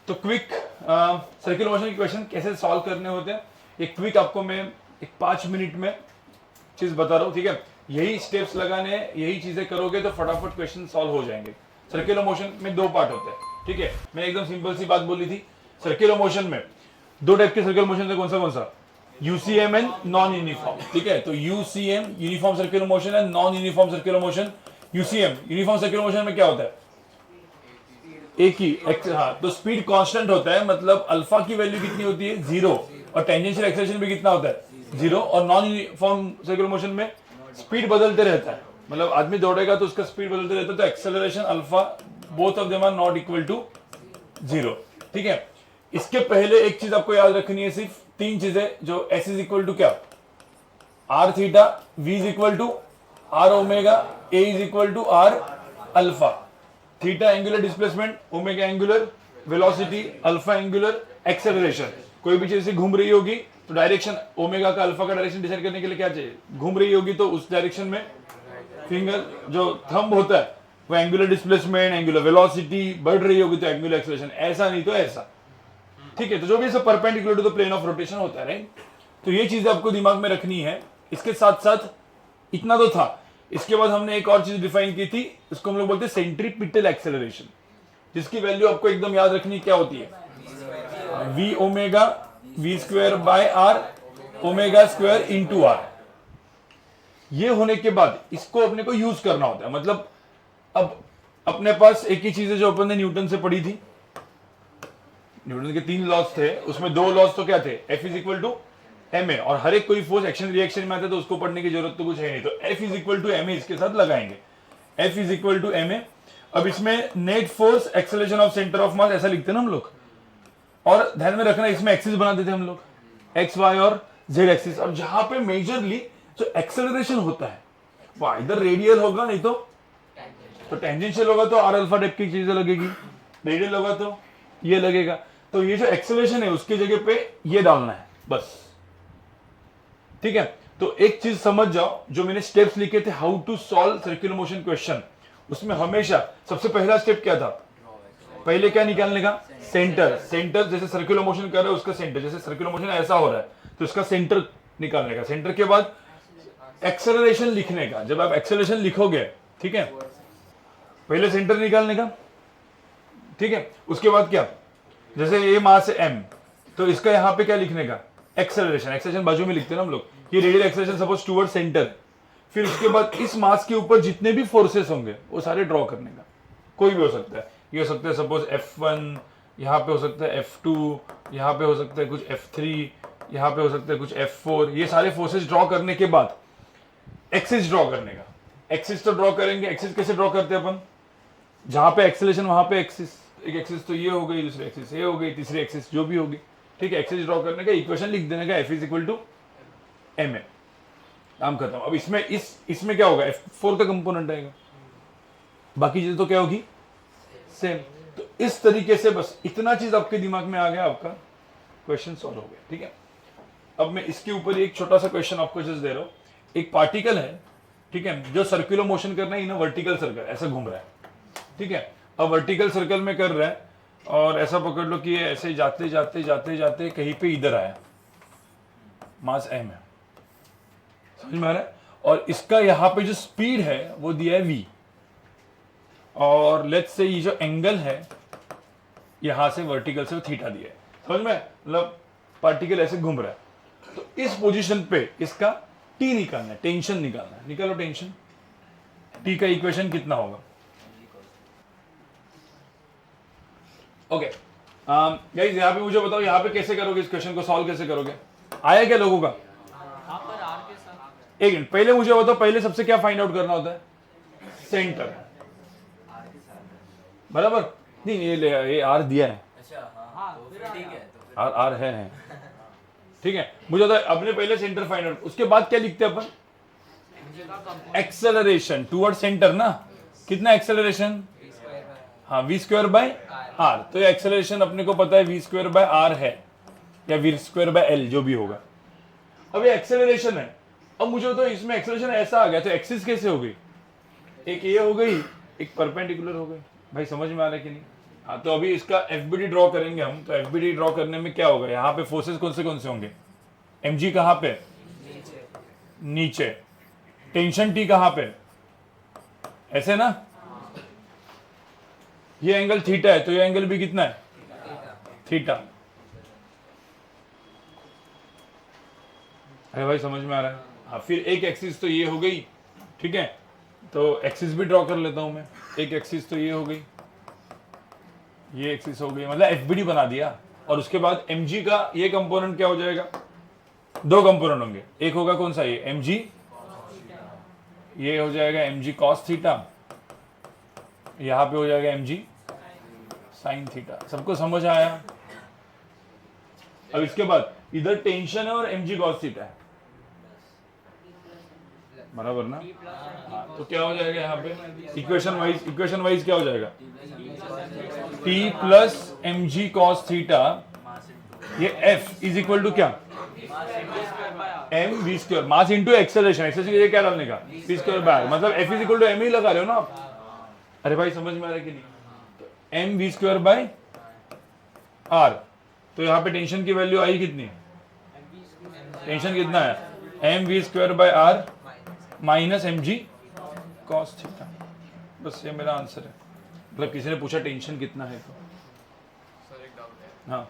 तो quick circular motion के question कैसे सॉल्व करने होते हैं, ये क्विक आपको मैं एक 5 मिनट में चीज बता रहा हूँ, ठीक है। यही स्टेप्स लगाने, यही चीजें करोगे तो फटाफट क्वेश्चन सॉल्व हो जाएंगे। सर्कुलर मोशन में 2 पार्ट होते हैं, ठीक है। मैंने एकदम सिंपल सी बात बोली थी। सर्कुलर मोशन में 2 टाइप के सर्कुलर मोशन है, कौन सा यूसीएम एंड नॉन यूनिफॉर्म, ठीक है। तो यूसीएम यूनिफॉर्म सर्कुलर मोशन है, non uniform circular motion. UCM uniform circular motion में क्या होता है, एक ही हाँ, तो स्पीड कांस्टेंट होता है, मतलब अल्फा की वैल्यू कितनी होती है 0, और टेंजेंशियल एक्सेलरेशन भी कितना होता है 0। और नॉन यूनिफॉर्म सर्कुलर मोशन में स्पीड बदलते रहता है, मतलब आदमी दौड़ेगा तो उसका स्पीड बदलते रहता है, तो acceleration alpha both of them are not equal to 0, ठीक है। इसके पहले एक चीज आपको याद रखनी है, सिर्फ 3 चीजें, जो एस इज इक्वल टू क्या, R theta, V is equal to R omega, A is equal to R alpha. Theta angular displacement, omega angular velocity, alpha angular acceleration. कोई भी चीज से घूम रही होगी तो डायरेक्शन ओमेगा का, अल्फा का डायरेक्शन डिसाइड करने के लिए क्या चाहिए, घूम रही होगी तो उस डायरेक्शन में फिंगर जो थंब होता है वो एंगुलर डिस्प्लेसमेंट, एंगुलर वेलोसिटी, बढ़ रही होगी तो एंगुलर एक्सेलरेशन, ऐसा नहीं तो ऐसा, ठीक है। तो जो भी सब perpendicular to the plane of rotation होता है, राइट। तो ये चीजें आपको दिमाग में रखनी है। इसके साथ साथ इतना तो था, इसके बाद हमने एक और चीज डिफाइन की थी, इसको हम लोग बोलते हैं सेंट्रीपिटल एक्सेलरेशन, जिसकी वैल्यू आपको एकदम याद रखनी क्या होती है, V omega V square by R omega square into R. ये होने के बाद इसको अपने को यूज करना होता है, मतलब अब अपने पास एक ही चीज है जो अपन ने न्यूटन से पढ़ी थी। न्यूटन के 3 लॉज थे, उसमें 2 लॉज तो क्या थे, F is equal to M ए, और हर एक कोई फोर्स एक्शन रिएक्शन में आता है तो उसको पढ़ने की जरूरत तो कुछ है नहीं, तो F is equal to M A इसके साथ लगाएंगे, F is equal to M A. अब इसमें net force acceleration of centre of mass ऐसा लिखते हैं ना हम लोग, और ध्यान में रखना इसमें एक्सिस बना देते हैं हम लोग, एक्स वाई और जेड एक्सिस। और जहां पे मेजरली जो एक्सेलरेशन होता है वो इधर रेडियल होगा, नहीं तो टेंजेंशियल होगा, तो आर अल्फा टाइप की चीजें लगेगी, रेडियल होगा तो ये लगेगा। तो ये जो एक्सेलरेशन है उसकी जगह पे ये डालना है बस, ठीक है। तो एक चीज समझ जाओ, जो मैंने स्टेप्स लिखे थे how to solve circular motion question, उसमें हमेशा सबसे पहला स्टेप क्या था, पहले क्या निकालने का, सेंटर। सेंटर जैसे सर्कुलर मोशन कर रहे हो उसका सेंटर, जैसे सर्कुलर मोशन ऐसा हो रहा है तो उसका सेंटर निकालने का। सेंटर के बाद एक्सेलरेशन लिखने का, जब आप एक्सेलरेशन लिखोगे, ठीक है, पहले सेंटर निकालने का, ठीक है। उसके बाद क्या, जैसे ये मास है m, तो इसका यहां पे क्या लिखने का, एक्सेलरेशन। एक्सेलरेशन बाजू में लिखते हैं ना हम लोग, ये radial acceleration suppose toward centre. फिर उसके बाद इस मास के ऊपर जितने भी फोर्सेस होंगे वो सारे ड्रॉ करने का, कोई भी हो सकता है, ये हो सकता है सपोज F1, यहाँ पे हो सकता है F2, यहाँ पे हो सकता है कुछ F3, यहाँ पे हो सकता है कुछ F4। ये सारे फोर्सेस ड्रॉ करने के बाद एक्सिस ड्रॉ करने का। एक्सिस तो ड्रॉ करेंगे, एक्सिस कैसे ड्रॉ करते हैं अपन, जहां पे एक्सेलरेशन वहां पे एक्सिस, एक एक्सिस तो ये हो गई, दूसरी एक्सिस ये हो गई, तीसरी एक्सिस जो भी होगी, ठीक है। एक्सिस ड्रॉ करने का, इक्वेशन लिख देने का, F is equal to M A, काम खत्म। अब इसमें क्या होगा, F4 का कंपोनेंट आएगा, बाकी चीजें तो क्या होगी सेम। तो इस तरीके से बस इतना चीज आपके दिमाग में आ गया, आपका क्वेश्चन सॉल्व हो गया, ठीक है। अब मैं इसके ऊपर एक छोटा सा क्वेश्चन आपको जस्ट दे रहा हूं। एक पार्टिकल है, ठीक है, जो सर्कुलर मोशन कर रहा है इन वर्टिकल सर्कल, ऐसा घूम रहा है, ठीक है। अब वर्टिकल सर्कल में कर रहा है, और ऐसा पकड़ लो कि ये ऐसे जाते जाते जाते जाते कहीं पे इधर आया, मास m है, समझ में आ रहा है। और इसका यहाँ पे जो स्पीड है वो दिया है v, और लेट्स से ये जो एंगल है यहां से वर्टिकल से थीटा दिया है, समझ में, मतलब पार्टिकल ऐसे घूम रहा है। तो इस पोजीशन पे इसका t निकालना है, टेंशन निकालना है, निकालो टेंशन। t का इक्वेशन कितना होगा, ओके गाइस, यहाँ पे मुझे बताओ, यहाँ पे कैसे करोगे इस क्वेश्चन को सॉल्व, कैसे करोगे, आया क्या लोगों का। एक मिनट पहले मुझे बताओ, पहले सबसे क्या फाइंड आउट करना होता है, सेंटर, बराबर। नहीं ये आर दिया है, आर है, ठीक है। मुझे बताओ अपने पहले सेंटर फाइंड आउट, उसके बाद क्या लिखते हैं अपन, एक्सेलरेशन टुवर्ड सेंटर ना, कितना एक्सेलरेशन, हाँ वी स्क्वायर बाय आर। तो ये एक्सेलरेशन अपने को पता है वी स्क्वायर बाय आर है, या वी स्क्वायर बाय एल जो भी होगा। अब ये एक्सेलरेशन है, अब मुझे तो इसमें एक्सेलरेशन ऐसा आ गया, तो एक्सिस कैसे हो गई, एक ये हो गई, एक परपेंडिकुलर हो गई। भाई समझ में आ रहा है कि नहीं, हाँ, तो अभी इसका एफबीडी ड्रॉ करेंगे हम। तो एफबीडी ड्रॉ करने में क्या होगा, यहाँ पे फोर्सेस कौन से होंगे, mg कहाँ पे, नीचे, टेंशन टी कहाँ पे, ऐसे ना, ये एंगल थीटा है तो ये एंगल भी कितना है, थीटा। अरे भाई समझ में आ रहा है। हाँ, फिर एक एक्सिस तो ये हो गई, ठीक है, तो एक्सिस भी ड्रॉ कर लेता हूं मैं। एक एक्सिस तो ये हो गई, ये एक्सिस हो गई, मतलब एफबीडी बना दिया। और उसके बाद mg का ये कंपोनेंट क्या हो जाएगा, दो कंपोनेंट होंगे, एक होगा कौन सा, ये mg, ये हो जाएगा mg cos थीटा, यहां पे हो जाएगा mg sin थीटा। सबको समझ आया। अब इसके बाद इधर टेंशन है और mg cos थीटा है, बराबर ना। हाँ, तो क्या हो जाएगा यहाँ पे इक्वेशन वाइज क्या हो जाएगा, t plus mg cos theta, ये f इज इक्वल टू क्या, m v square, mass into acceleration, acceleration ये क्या डालने का, v स्क्वायर बाय, मतलब f is equal to m ही लगा रहे हो ना आप। अरे भाई समझ में आ रहा है कि नहीं, तो m v square by r। तो यहाँ पे टेंशन की वैल्यू आई कितनी, टेंशन कितना है, m v square by r minus M G cos theta. बस ये मेरा आंसर है। मतलब किसी ने पूछा टेंशन कितना है तो सर एक डाउट है। हाँ,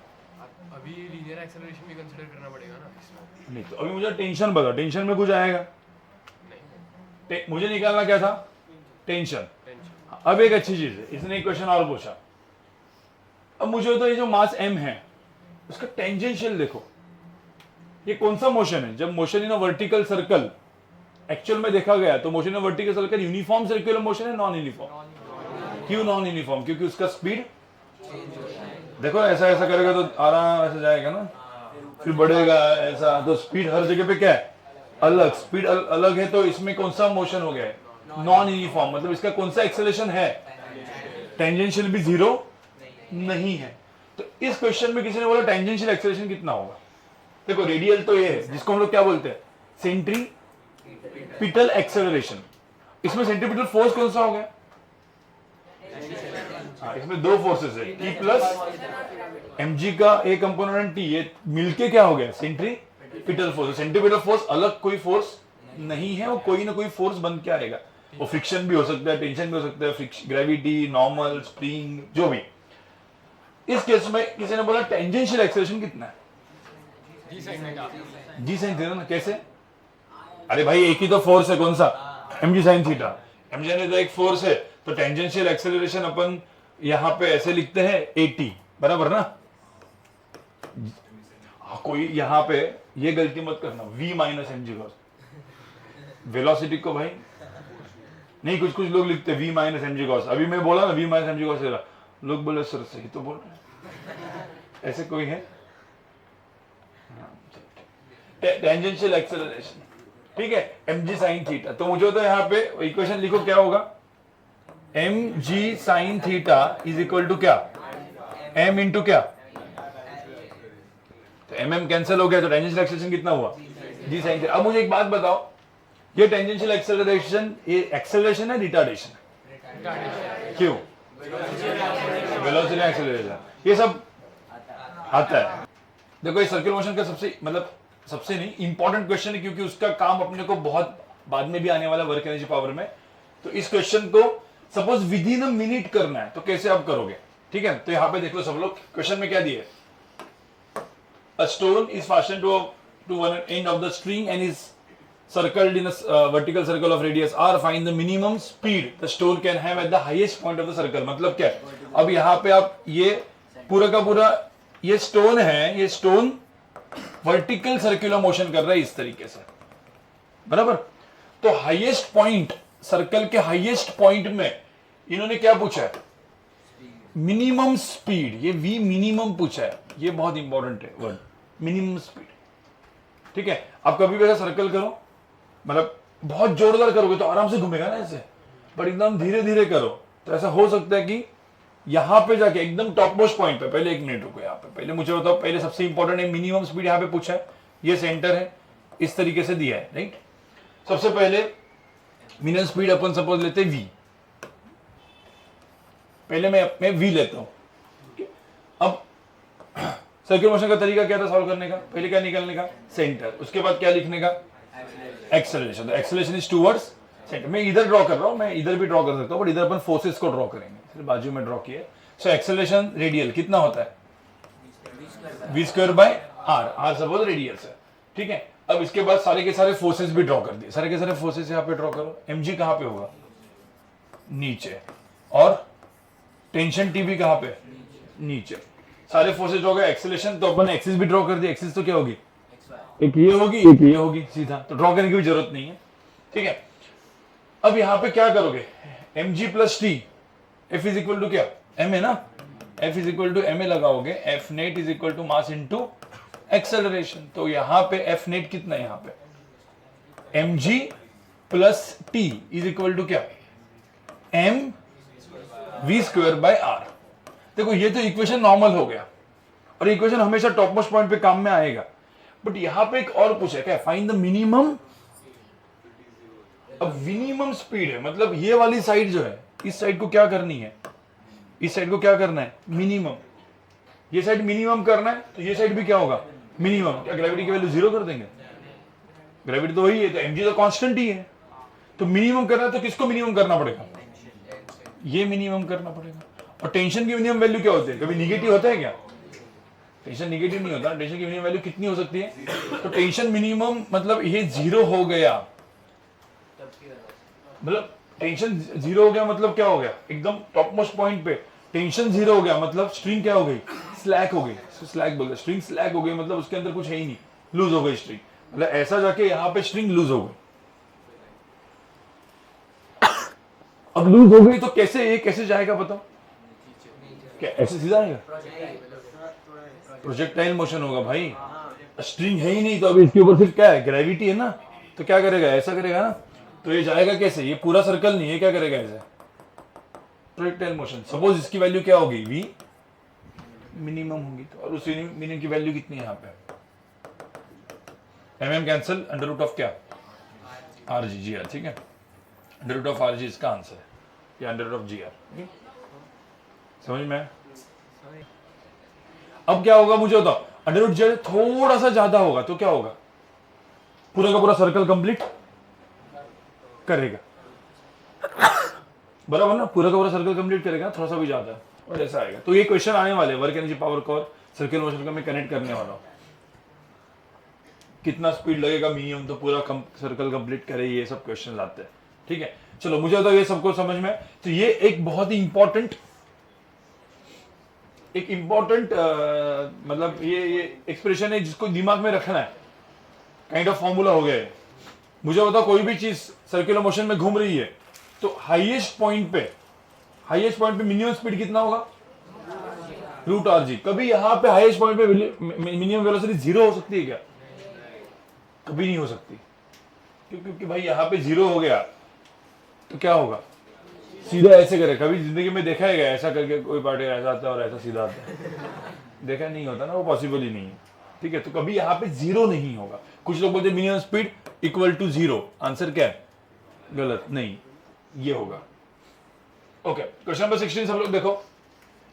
अभी लीनियर एक्सेलरेशन भी कंसीडर करना पड़ेगा ना इसमें? नहीं तो अभी मुझे टेंशन बता, टेंशन में कुछ आएगा नहीं, मुझे निकालना क्या था, टेंशन। टेंशन। अब एक अच्छी चीज है, इसने एक क्वेश्चन और पूछा। अब मुझे तो ये जो मास m है उसका टेंजेंशियल देखो, ये कौन सा मोशन है। जब motion in a vertical circle actual में देखा गया तो motion in vertical circle uniform circular motion है, नॉन यूनिफॉर्म। क्यों नॉन यूनिफॉर्म, क्योंकि उसका स्पीड देखो, ऐसा ऐसा करेगा तो आराम ऐसे जाएगा ना, फिर बढ़ेगा ऐसा, तो स्पीड हर जगह पे क्या है, अलग स्पीड अलग है। तो इसमें कौन सा मोशन हो गया है, नॉन यूनिफॉर्म, मतलब इसका कौन सा एक्सेलरेशन है, टेंजेंशियल भी जीरो नहीं है। तो इस क्वेश्चन में किसी ने बोला टेंजेंशियल एक्सेलरेशन कितना होगा। देखो रेडियल तो ये है जिसको हम लोग क्या बोलते हैं, सेंट्रीपिटल एक्सेलरेशन। इसमें सेंट्रीपिटल फोर्स कौन सा हो गया, इसमें दो फोर्सेस है, T प्लस mg का एक कंपोनेंट T, ये मिलके क्या हो गया, सेंट्रीपिटल फोर्स। सेंट्रीपिटल फोर्स अलग कोई फोर्स नहीं है, वो कोई ना कोई फोर्स बन के आएगा। वो फ्रिक्शन भी हो सकता है, टेंशन भी हो सकता है, ग्रेविटी, नॉर्मल, स्प्रिंग, जो भी। इस केस में किसी ने बोला टेंजेंशियल एक्सेलरेशन कितना है, जी साइन थीटा ना। कैसे, अरे भाई एक ही तो फोर्स है, कौन सा, mg sin थीटा। mg ने तो एक फोर्स है, तो टेंजेंशियल एक्सेलरेशन अपन यहां पे ऐसे लिखते हैं at, बराबर ना। कोई यहां पे ये गलती मत करना, v minus mg cos, velocity को भाई नहीं, कुछ कुछ लोग लिखते v माइनस mg cos। अभी मैं बोला ना v माइनस mg cos, लोग बोले सर सही तो बोल रहे, ऐसे कोई है। टेंजेंशियल एक्सेलरेशन, ठीक है, mg sin थीटा। तो मुझे तो यहाँ पे इक्वेशन लिखो, क्या होगा, mg sin theta is equal to क्या, m इंटू क्या, तो mm कैंसिल हो गया, तो टेंजेंशियल एक्सेलरेशन कितना हुआ, g sin थीटा। अब मुझे एक बात बताओ, ये टेंजेंशियल एक्सेलरेशन ये एक्सेलरेशन है रिटार्डेशन है, क्यों, वेलोसिटी एक्सेलरेशन, ये सब आता है। देखो ये सर्कुलर मोशन का सबसे नहीं इंपॉर्टेंट क्वेश्चन है, क्योंकि उसका काम अपने को बहुत बाद में भी आने वाला वर्क एनर्जी पावर में। तो इस क्वेश्चन को suppose with in a minute करना है, तो कैसे आप करोगे, ठीक है। तो यहां पे देख लो सब लोग, क्वेश्चन में क्या दिया है, a stone is fastened to one end of the string and is circled in a vertical circle of radius r, find the minimum speed the stone can have at the highest point of the circle. मतलब क्या, अब यहां पे आप ये पूरा का पूरा ये स्टोन है, ये स्टोन वर्टिकल सर्कुलर मोशन कर रहा है इस तरीके से, बराबर। तो हाईएस्ट पॉइंट, सर्कल के हाईएस्ट पॉइंट में इन्होंने क्या पूछा है, मिनिमम स्पीड, ये v मिनिमम पूछा है, ये बहुत इंपॉर्टेंट है वर्ड, मिनिमम स्पीड, ठीक है। आप कभी भी ऐसा सर्कल करो, मतलब बहुत जोरदार करोगे तो आराम से घूमेगा ना ऐसे, पर एकदम धीरे धीरे करो तो ऐसा हो सकता है कि यहां पे जाके एकदम टॉप मोस्ट पॉइंट पे, पहले एक मिनट रुको यहाँ पे, पहले मुझे बताओ, पहले सबसे इंपॉर्टेंट है मिनिमम स्पीड, यहाँ पे पूछा है, ये सेंटर है, इस तरीके से दिया है, राइट। सबसे पहले मिनिमम स्पीड अपन सपोज लेते हैं v, पहले मैं v लेता हूं, अब सर्कुलर मोशन का तरीका क्या था सॉल्व करने का? पहले क्या निकालने का? सेंटर, उसके बाद क्या लिखने का? एक्सेलरेशन। तो एक्सेलरेशन इज टूवर्ड्स सेंटर। मैं इधर ड्रॉ कर रहा हूं, मैं इधर भी ड्रॉ कर सकता हूं, बट इधर अपन फोर्सेस को ड्रॉ करेंगे, सिर्फ बाजू में ड्रॉ किया। सो एक्सेलरेशन रेडियल कितना होता है? v square by r, r suppose radius है, ठीक है। अब इसके बाद सारे के सारे फोर्सेस भी ड्रॉ कर दिए, सारे के सारे फोर्सेस यहाँ पे ड्रॉ करो। mg कहाँ पे होगा? नीचे। और टेंशन टी भी कहाँ पे? नीचे। सारे फोर्सेस ड्रॉ गए। एक्सेलरेशन तो अपन एक्सिस भी ड्रॉ कर दिया, एक्सिस तो क्या होगी? एक ये होगी, एक ये होगी, सीधा। तो ड्रॉ करने की भी जरूरत नहीं है, ठीक है। अब यहाँ पे क्या करोगे? mg plus T, F is equal to क्या? m है ना, F is equal to ma लगाओगे, F net is equal to mass into acceleration. तो यहाँ पे F नेट कितना है? यहाँ पे mg plus T is equal to क्या? m v square by r। देखो ये तो इक्वेशन नॉर्मल हो गया, और इक्वेशन हमेशा टॉप मोस्ट पॉइंट पे काम में आएगा। बट यहां पे एक और पूछा क्या? Find the minimum. अब मिनिमम स्पीड है, मतलब ये वाली साइड जो है, इस साइड को क्या करनी है? इस साइड को क्या करना है? मिनिमम। ये साइड मिनिमम करना है, तो ये साइड भी क्या होगा? मिनिमम। क्या ग्रेविटी की वैल्यू जीरो कर देंगे? ग्रेविटी तो वही है, तो mg तो कांस्टेंट ही है। तो मिनिमम करना है तो किसको मिनिमम करना पड़ेगा? ये मिनिमम करना पड़ेगा। और टेंशन की मिनिमम वैल्यू क्या होती है? कभी निगेटिव होता है क्या? टेंशन निगेटिव नहीं होता। टेंशन की मिनिमम वैल्यू कितनी हो सकती है? तो टेंशन मिनिमम मतलब ये जीरो हो गया, मतलब टेंशन जीरो हो गया मतलब क्या हो गया? एकदम टॉप मोस्ट पॉइंट पे टेंशन जीरो हो गया मतलब स्ट्रिंग क्या हो गई? स्लैक हो गई। स्लैक बोलते, स्ट्रिंग स्लैक हो गई मतलब उसके अंदर कुछ है ही नहीं, लूज हो गई स्ट्रिंग। मतलब ऐसा जाके यहाँ पे स्ट्रिंग लूज हो गई। अब लूज हो गई तो कैसे, ये कैसे जाएगा बताओ? क्या ऐसे सीधा आएगा? प्रोजेक्टाइल मोशन होगा भाई, स्ट्रिंग है ही नहीं, तो अभी इसके ऊपर सिर्फ क्या है? ग्रेविटी है ना। तो क्या करेगा? ऐसा करेगा ना। तो ये जाएगा कैसे? ये पूरा सर्कल नहीं है, क्या करेगा ऐसे? Projectile motion. सपोज इसकी वैल्यू क्या होगी? v मिनिमम होगी, तो और उस मिनिमम की वैल्यू कितनी है यहाँ पे? mm cancel, under root of क्या? rg, gr, ठीक है। अंडर रूट ऑफ rg इसका आंसर है, या अंडर रूट ऑफ gr। समझ में? अब क्या होगा मुझे बताओ? अंडर रूट z थोड़ा सा ज्यादा होगा तो क्या होगा? पूरा का पूरा सर्कल कंप्लीट करेगा, बराबर ना? पूरा का पूरा सर्कल कंप्लीट करेगा, थोड़ा सा भी ज्यादा है, और ऐसा आएगा। तो ये क्वेश्चन आने वाले वर्क एनर्जी पावर को और सर्कुलर मोशन को मैं कनेक्ट करने वाला हूं। कितना स्पीड लगेगा मिनिमम तो पूरा सर्कल कंप्लीट करे, ये सब क्वेश्चन आते हैं, ठीक है। चलो मुझे बताओ ये सबको समझ में? तो ये एक बहुत ही इंपॉर्टेंट मतलब ये एक्सप्रेशन है जिसको दिमाग में रखना है, काइंड ऑफ फॉर्मूला हो गया है। मुझे बताओ कोई भी चीज सर्कुलर मोशन में घूम रही है तो हाईएस्ट पॉइंट पे मिनिमम स्पीड कितना होगा? Root R G. कभी यहां पे हाईएस्ट पॉइंट पे मिनिमम वेलोसिटी जीरो हो सकती है क्या? कभी नहीं हो सकती, क्योंकि भाई यहां पे जीरो हो गया तो क्या होगा? सीधा ऐसे करे। कभी जिंदगी में देखा है क्या ऐसा करके कोई पार्टी ऐसा आता है और ऐसा सीधा आता है? देखा नहीं होता ना, वो पॉसिबल ही नहीं है, ठीक है। तो कभी यहाँ पे जीरो नहीं होगा। कुछ लोग बोलते हैं minimum speed equal to zero, answer क्या है? गलत, नहीं, ये होगा। ओके, क्वेश्चन नंबर 16 सब लोग देखो,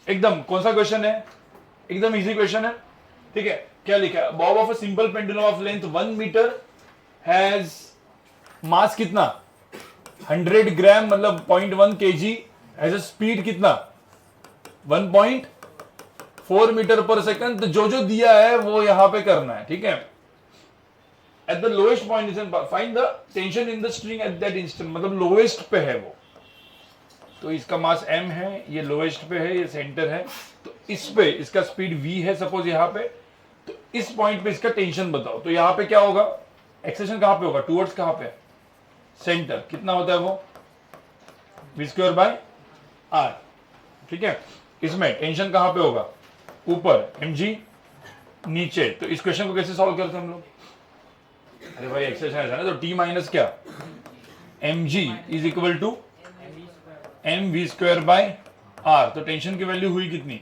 एकदम कौन सा क्वेश्चन है? एकदम इजी क्वेश्चन है, ठीक है। क्या लिखा है? Bob of a simple pendulum of length 1 metre has mass कितना? 100 ग्राम, मतलब 0.1 kg, एज अ स्पीड कितना? 1.4 मीटर पर सेकंड। तो जो जो दिया है वो यहां पे करना है, ठीक है। At the lowest point find the tension in the string at that instant, मतलब लोएस्ट पे है वो। तो इसका मास m है, ये लोएस्ट पे है, ये सेंटर है, तो इस पे इसका स्पीड v है सपोज यहाँ पे। तो इस पॉइंट पे इसका टेंशन बताओ। तो यहाँ पे क्या होगा? एक्सेलरेशन कहां पे होगा? टुवर्ड्स कहां पे? सेंटर। कितना होता है वो? v स्क्वायर बाय r, ठीक है। इसमें टेंशन कहां पे होगा? ऊपर, mg नीचे। तो इस क्वेश्चन को कैसे सॉल्व करते हैं हम लोग? अरे भाई एक्सरसाइज है ना, तो t माइनस क्या? mg is equal to mv square by r। तो टेंशन की वैल्यू हुई कितनी?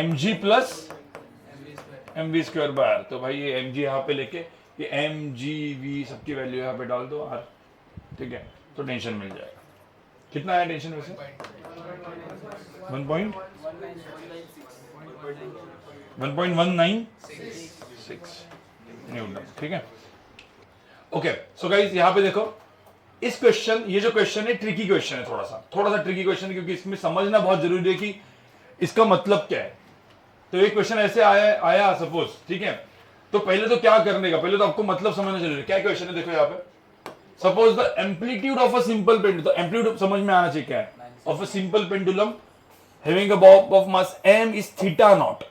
mg plus mv square by r। तो भाई ये mg यहाँ पे लेके ये mgv सबकी वैल्यू यहाँ पे डाल दो r, ठीक है। तो टेंशन मिल जाएगा। कितना है टेंशन वैसे? 1. 1.196 न्यूटन, ठीक है। ओके सो गाइस यहाँ पे देखो इस क्वेश्चन, ये जो क्वेश्चन है ट्रिकी क्वेश्चन है, थोड़ा सा ट्रिकी क्वेश्चन है, क्योंकि इसमें समझना बहुत जरूरी है कि इसका मतलब क्या है। तो ये क्वेश्चन ऐसे आया सपोज, ठीक है। तो पहले तो क्या करने का, पहले तो आपको मतलब समझना जरूरी है। क्या क्वेश्चन है देखो यहाँ पे, suppose the amplitude of a simple pendulum, तो एम्पलीट्यूड समझ में आना चाहिए क्या है, of a simple pendulum having a Bob of mass m is theta naught.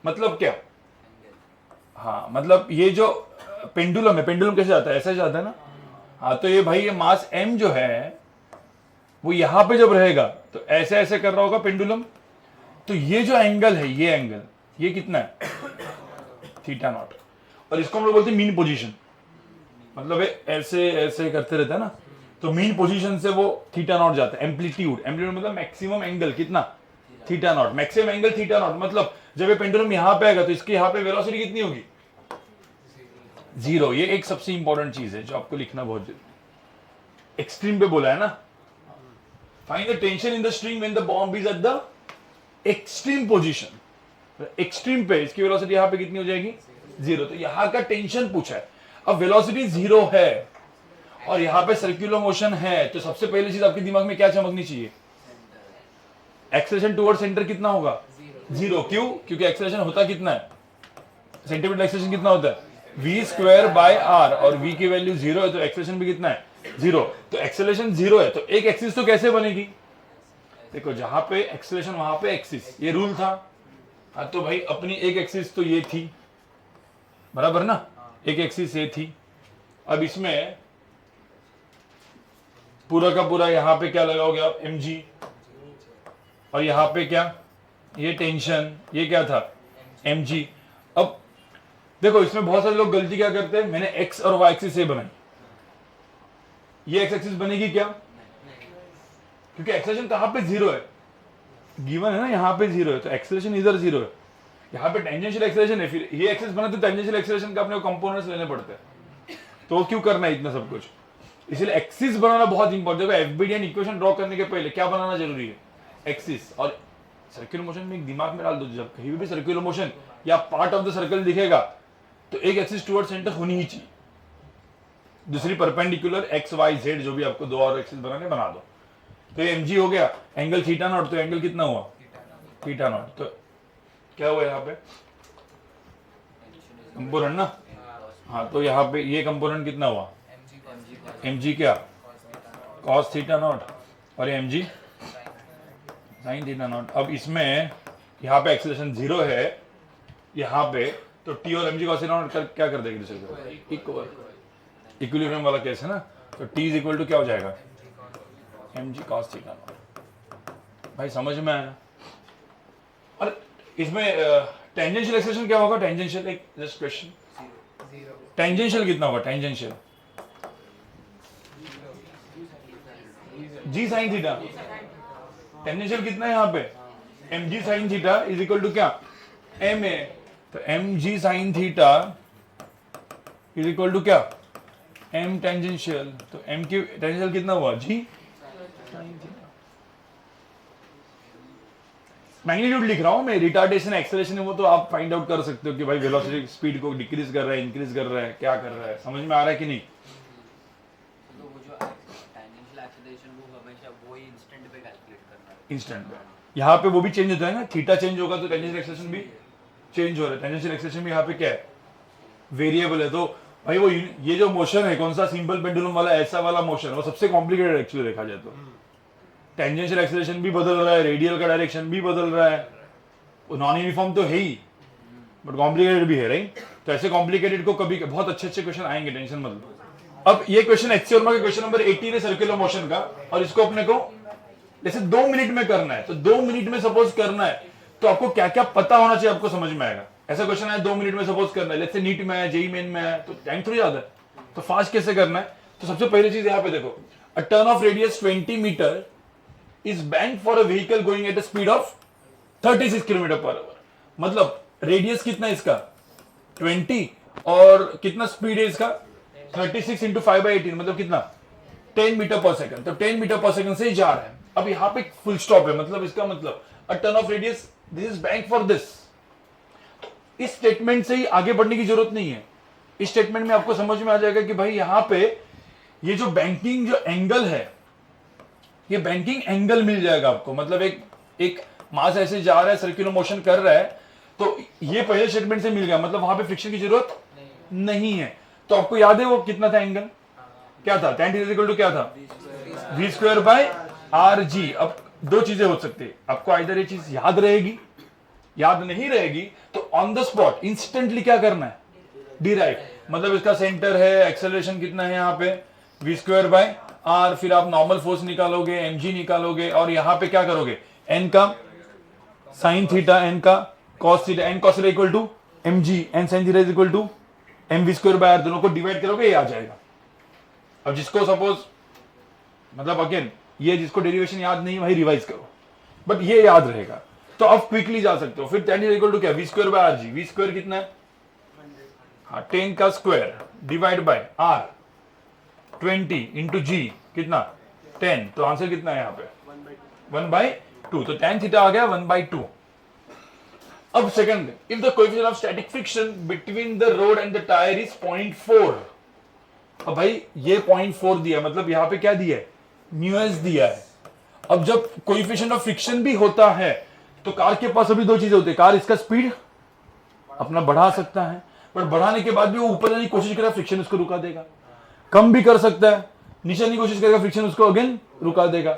मतलब क्या, हाँ मतलब ये जो पेंडुलम है, पेंडुलम कैसे जाता है, ऐसे जाता है ना। हाँ तो ये भाई ये मास m जो है वो यहां पे जब रहेगा तो ऐसे ऐसे कर रहा होगा पेंडुलम, तो ये जो एंगल है, ये एंगल ये कितना है, थीटा नॉट। और इसको हम लोग बोलते हैं मीन पोजीशन, मतलब ऐसे ऐसे करते रहता है ना, तो मीन पोजीशन से वो थीटा नॉट जाता है। एम्पलीट्यूड मतलब मैक्सिमम एंगल कितना, theta naught. Maximum angle theta naught मतलब जब ये पेंडुलम यहां पे आएगा तो इसके यहां पे वेलोसिटी कितनी होगी, 0। ये एक सबसे इंपॉर्टेंट चीज है जो आपको लिखना बहुत जरूरी। एक्सट्रीम पे बोला है ना, find the tension in the string when the bomb is at the extreme position. Extreme पे इसकी वेलोसिटी यहां पे कितनी हो जाएगी, 0। तो यहां का टेंशन पूछा है। अब वेलोसिटी 0 है और यहां पे सर्कुलर मोशन है, तो सबसे पहली चीज आपके दिमाग में क्या चमकनी चाहिए, एक्सेलरेशन टुवर्ड सेंटर कितना होगा, 0। क्यों, क्योंकि एक्सेलरेशन होता कितना है, सेंटीमीटर एक्सेलरेशन कितना होता है, v²/r, और v की वैल्यू 0 है तो एक्सेलरेशन भी कितना है, 0। तो एक्सेलरेशन 0 है तो एक एक्सिस तो कैसे बनेगी, देखो जहां पे एक्सेलरेशन वहां पे एक्सिस, ये रूल था। हाँ तो भाई अपनी एक एक्सिस तो ये थी, बराबर ना, एक एक्सिस ये थी। अब इसमें पूरा का पूरा यहां पे क्या लगाओगे आप, mg, और यहां पे क्या, ये टेंशन, ये क्या था, mg। अब देखो इसमें बहुत सारे लोग गलती क्या करते हैं, मैंने x और y एक्सिस से बनाई, ये x एक्सिस बनेगी क्या, क्योंकि एक्सेलरेशन कहां पे 0 है, गिवन है ना, यहां पे 0 है तो एक्सेलरेशन इधर 0 है, यहां पे टेंजेंशियल एक्सेलरेशन है। फिर ये एक्सिस बना तो टेंजेंशियल एक्सेलरेशन का अपने को कंपोनेंट्स लेने पड़ते हैं, तो क्यों करना है इतना सब कुछ, इसलिए एक्सिस बनाना बहुत इंपॉर्टेंट है। एफबीडियन इक्वेशन ड्रॉ करने के पहले क्या बनाना जरूरी है, एक्सिस। और सर्कुलर मोशन में एक दिमाग में डाल दो, जब कहीं भी सर्कुलर मोशन या पार्ट ऑफ द सर्कल दिखेगा तो एक एक्सिस टुवर्ड सेंटर होनी ही चाहिए, दूसरी परपेंडिकुलर एक्स वाई जेड, जो भी आपको दो और एक्सिस बनाने बना दो। तो ये mg हो गया, एंगल थीटा नॉट, तो एंगल कितना हुआ, थीटा नॉट। तो क्या हुआ यहाँ पे कंपोनेंट ना, हाँ तो यहाँ पे ये कंपोनेंट कितना हुआ, mg क्या, cos थीटा नॉट, और ये mg sin थीटा नॉट। अब इसमें यहाँ पे एक्सेलरेशन 0 है यहाँ पे, तो t और mg cos थीटा नॉट क्या कर देगी दूसरे को, इक्वल, इक्विलिब्रियम वाला केस है ना, तो t इज इक्वल टू क्या हो जाएगा, mg cos थीटा नॉट। भाई समझ में आया। और इसमें टेंजेंशियल एक्सेलरेशन क्या होगा, टेंजेंशियल, एक जस्ट क्वेश्चन, टेंजेंशियल कितना होगा, tangential g sin theta, tangential कितना है यहाँ पे, mg sin theta is equal to क्या, ma, तो mg sin theta is equal to क्या, m टेंजेंशियल, तो m की टेंजेंशियल कितना हुआ, g sin थीटा। मैग्नीट्यूड लिख रहा हूं मैं, रिटार्डेशन एक्सेलरेशन है वो तो आप फाइंड आउट कर सकते हो कि भाई वेलोसिटी स्पीड को डिक्रीज कर रहा है, इंक्रीज कर रहा है, क्या कर रहा है, समझ में आ रहा है कि नहीं। तो वो जो टेंजेंशियल एक्सेलरेशन वो हमेशा वो ही इंस्टेंट पे कैलकुलेट करना है, इंस्टेंट पे। यहाँ पे वो भी चेंज होता है ना, थीटा चेंज होगा तो टेंजेंशियल एक्सेलरेशन भी चेंज हो रहा है। टेंजेंशियल एक्सेलरेशन भी यहाँ पे क्या है, वेरिएबल है। तो भाई वो ये जो मोशन है कौन सा, सिंपल पेंडुलम वाला, ऐसा वाला मोशन, वो सबसे कॉम्प्लिकेटेड एक्चुअली देखा जाए तो। टेंजेंशियल एक्सेलरेशन भी बदल रहा है, रेडियल का डायरेक्शन भी बदल रहा है, नॉन यूनिफॉर्म तो है ही बट कॉम्प्लिकेटेड भी है, राइट। तो ऐसे कॉम्प्लिकेटेड को कभी बहुत अच्छे अच्छे क्वेश्चन आएंगे, टेंशन मत लो। अब ये क्वेश्चन एचसी वर्मा के क्वेश्चन नंबर 18 है सर्कुलर मोशन का, और इसको अपने को जैसे 2 मिनट में करना है, तो 2 मिनट में सपोज करना है तो आपको क्या क्या पता होना चाहिए, आपको समझ में आएगा। ऐसा क्वेश्चन है 2 मिनट में सपोज करना है, जैसे नीट में है, जेई मेन में है, तो टाइम थोड़ी ज्यादा है, तो फास्ट कैसे करना है। तो सबसे पहली चीज यहाँ पे देखो, a turn of radius 20 metre is bank for a vehicle going at a speed of 36 km/h। मतलब रेडियस कितना है इसका 20, और कितना स्पीड है इसका 36 इंटू 5/18, मतलब कितना 10 मीटर पर सेकंड। तो 10 मीटर पर सेकंड से जा रहा है। अब यहाँ पे फुल स्टॉप है, मतलब इसका मतलब अ turn of radius this is bank for this. इस स्टेटमेंट से ही आगे बढ़ने की जरूरत नहीं है। इस स्टेटमेंट में आपको समझ में आ जाएगा कि भाई यहां पे ये जो बैंकिंग जो एंगल है, ये बैंकिंग एंगल मिल जाएगा आपको। मतलब एक मास ऐसे जा रहा है, सर्कुलर मोशन कर रहा है, तो ये पहले स्टेटमेंट से मिल गया, मतलब वहां पे फ्रिक्शन की जरूरत नहीं है। तो आपको याद है वो कितना था एंगल, क्या था? tan थीटा इक्वल टू क्या था? v स्क्वायर बाय आर जी। अब दो चीजें हो सकती है, आपको आइदर ये चीज याद रहेगी, याद नहीं रहेगी तो ऑन द स्पॉट इंस्टेंटली क्या करना है? डिराइव। मतलब इसका सेंटर है, एक्सेलरेशन कितना है यहाँ पे? v स्क्वायर बाय आर, फिर आप नॉर्मल फोर्स निकालोगे, mg निकालोगे, और यहां पे क्या करोगे? n का साइन थीटा, n का cos theta, n cos theta equal to mg, n sine theta equal to mv square by r, दोनों को डिवाइड करोगे, ये आ जाएगा। अब जिसको सपोज, मतलब अगेन ये जिसको डेरिवेशन याद नहीं भाई रिवाइज करो, बट ये याद रहेगा तो आप क्विकली जा सकते हो। फिर tan थीटा इक्वल टू क्या? v square by R G. v square कितना है? हाँ, 10 का square divide by r 20 into G कितना? 10। तो आंसर कितना है यहाँ पे? 1/2। तो tan थीटा आ गया 1/2। अब second, if the coefficient of static friction between the road and the tyre is 0.4। अब भाई ये 0.4 दिया, मतलब यहाँ पे क्या दिया है? μs दिया है। अब जब कोएफिशिएंट ऑफ फ्रिक्शन भी होता है तो कार के पास अभी दो चीजें होती है। कार इसका स्पीड अपना बढ़ा सकता है, बट बढ़ाने के बाद भी वो ऊपर जाने की कोशिश करेगा, फ्रिक्शन उसको रुका देगा। कम भी कर सकता है, नीचे आने की कोशिश करेगा, फ्रिक्शन उसको अगेन रुका देगा।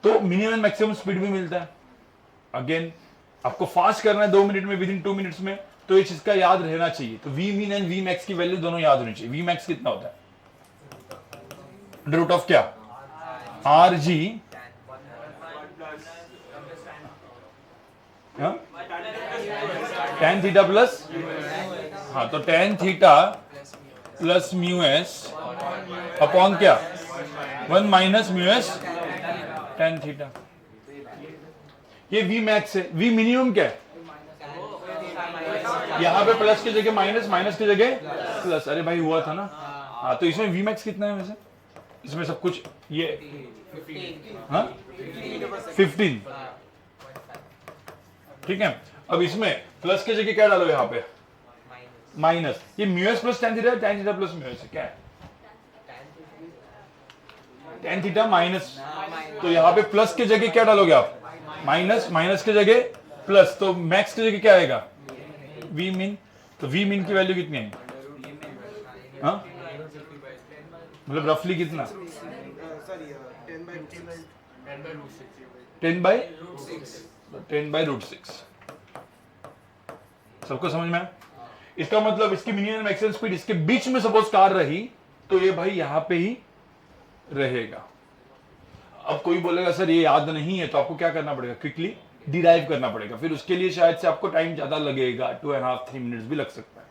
तो मिनिमम मैक्सिमम स्पीड भी मिलता है। अगेन आपको फास्ट करना है 2 मिनट में, विद इन 2 मिनट्स में, तो ये चीज का याद रहना चाहिए। तो v mean and v max की वैल्यू दोनों याद होनी चाहिए। वी मैक्स कितना होता है? अंडर रूट ऑफ क्या? R g tan theta plus, हाँ तो tan theta plus mu s upon क्या? 1 minus mu s tan theta. ये v मैक्स है। v मिनिमम क्या है? यहाँ पे प्लस की जगह माइनस, माइनस की जगह प्लस। अरे भाई हुआ था ना। हाँ, तो इसमें v मैक्स कितना है वैसे? इसमें सब कुछ ये 15, ठीक है। अब इसमें प्लस की जगह क्या डालो? यहाँ पे माइनस। ये mu S plus tan theta, tan theta plus mu S क्या है? tan theta minus. तो यहाँ पे प्लस की जगह क्या डालोगे आप? माइनस, माइनस की जगह प्लस। तो मैक्स की जगह क्या आएगा? V mean. तो वी मीन की वैल्यू कितनी है? हाँ, मतलब रफली कितना? 10/√6। सबको समझ में आया? इसका मतलब इसकी मिनिमम मैक्सिमम स्पीड इसके बीच में सपोज कार रही तो ये भाई यहां पे ही रहेगा। अब कोई बोलेगा सर ये याद नहीं है, तो आपको क्या करना पड़ेगा? क्विकली डिराइव करना पड़ेगा। फिर उसके लिए शायद से आपको टाइम ज्यादा लगेगा, 2.5-3 मिनट्स भी लग सकता है।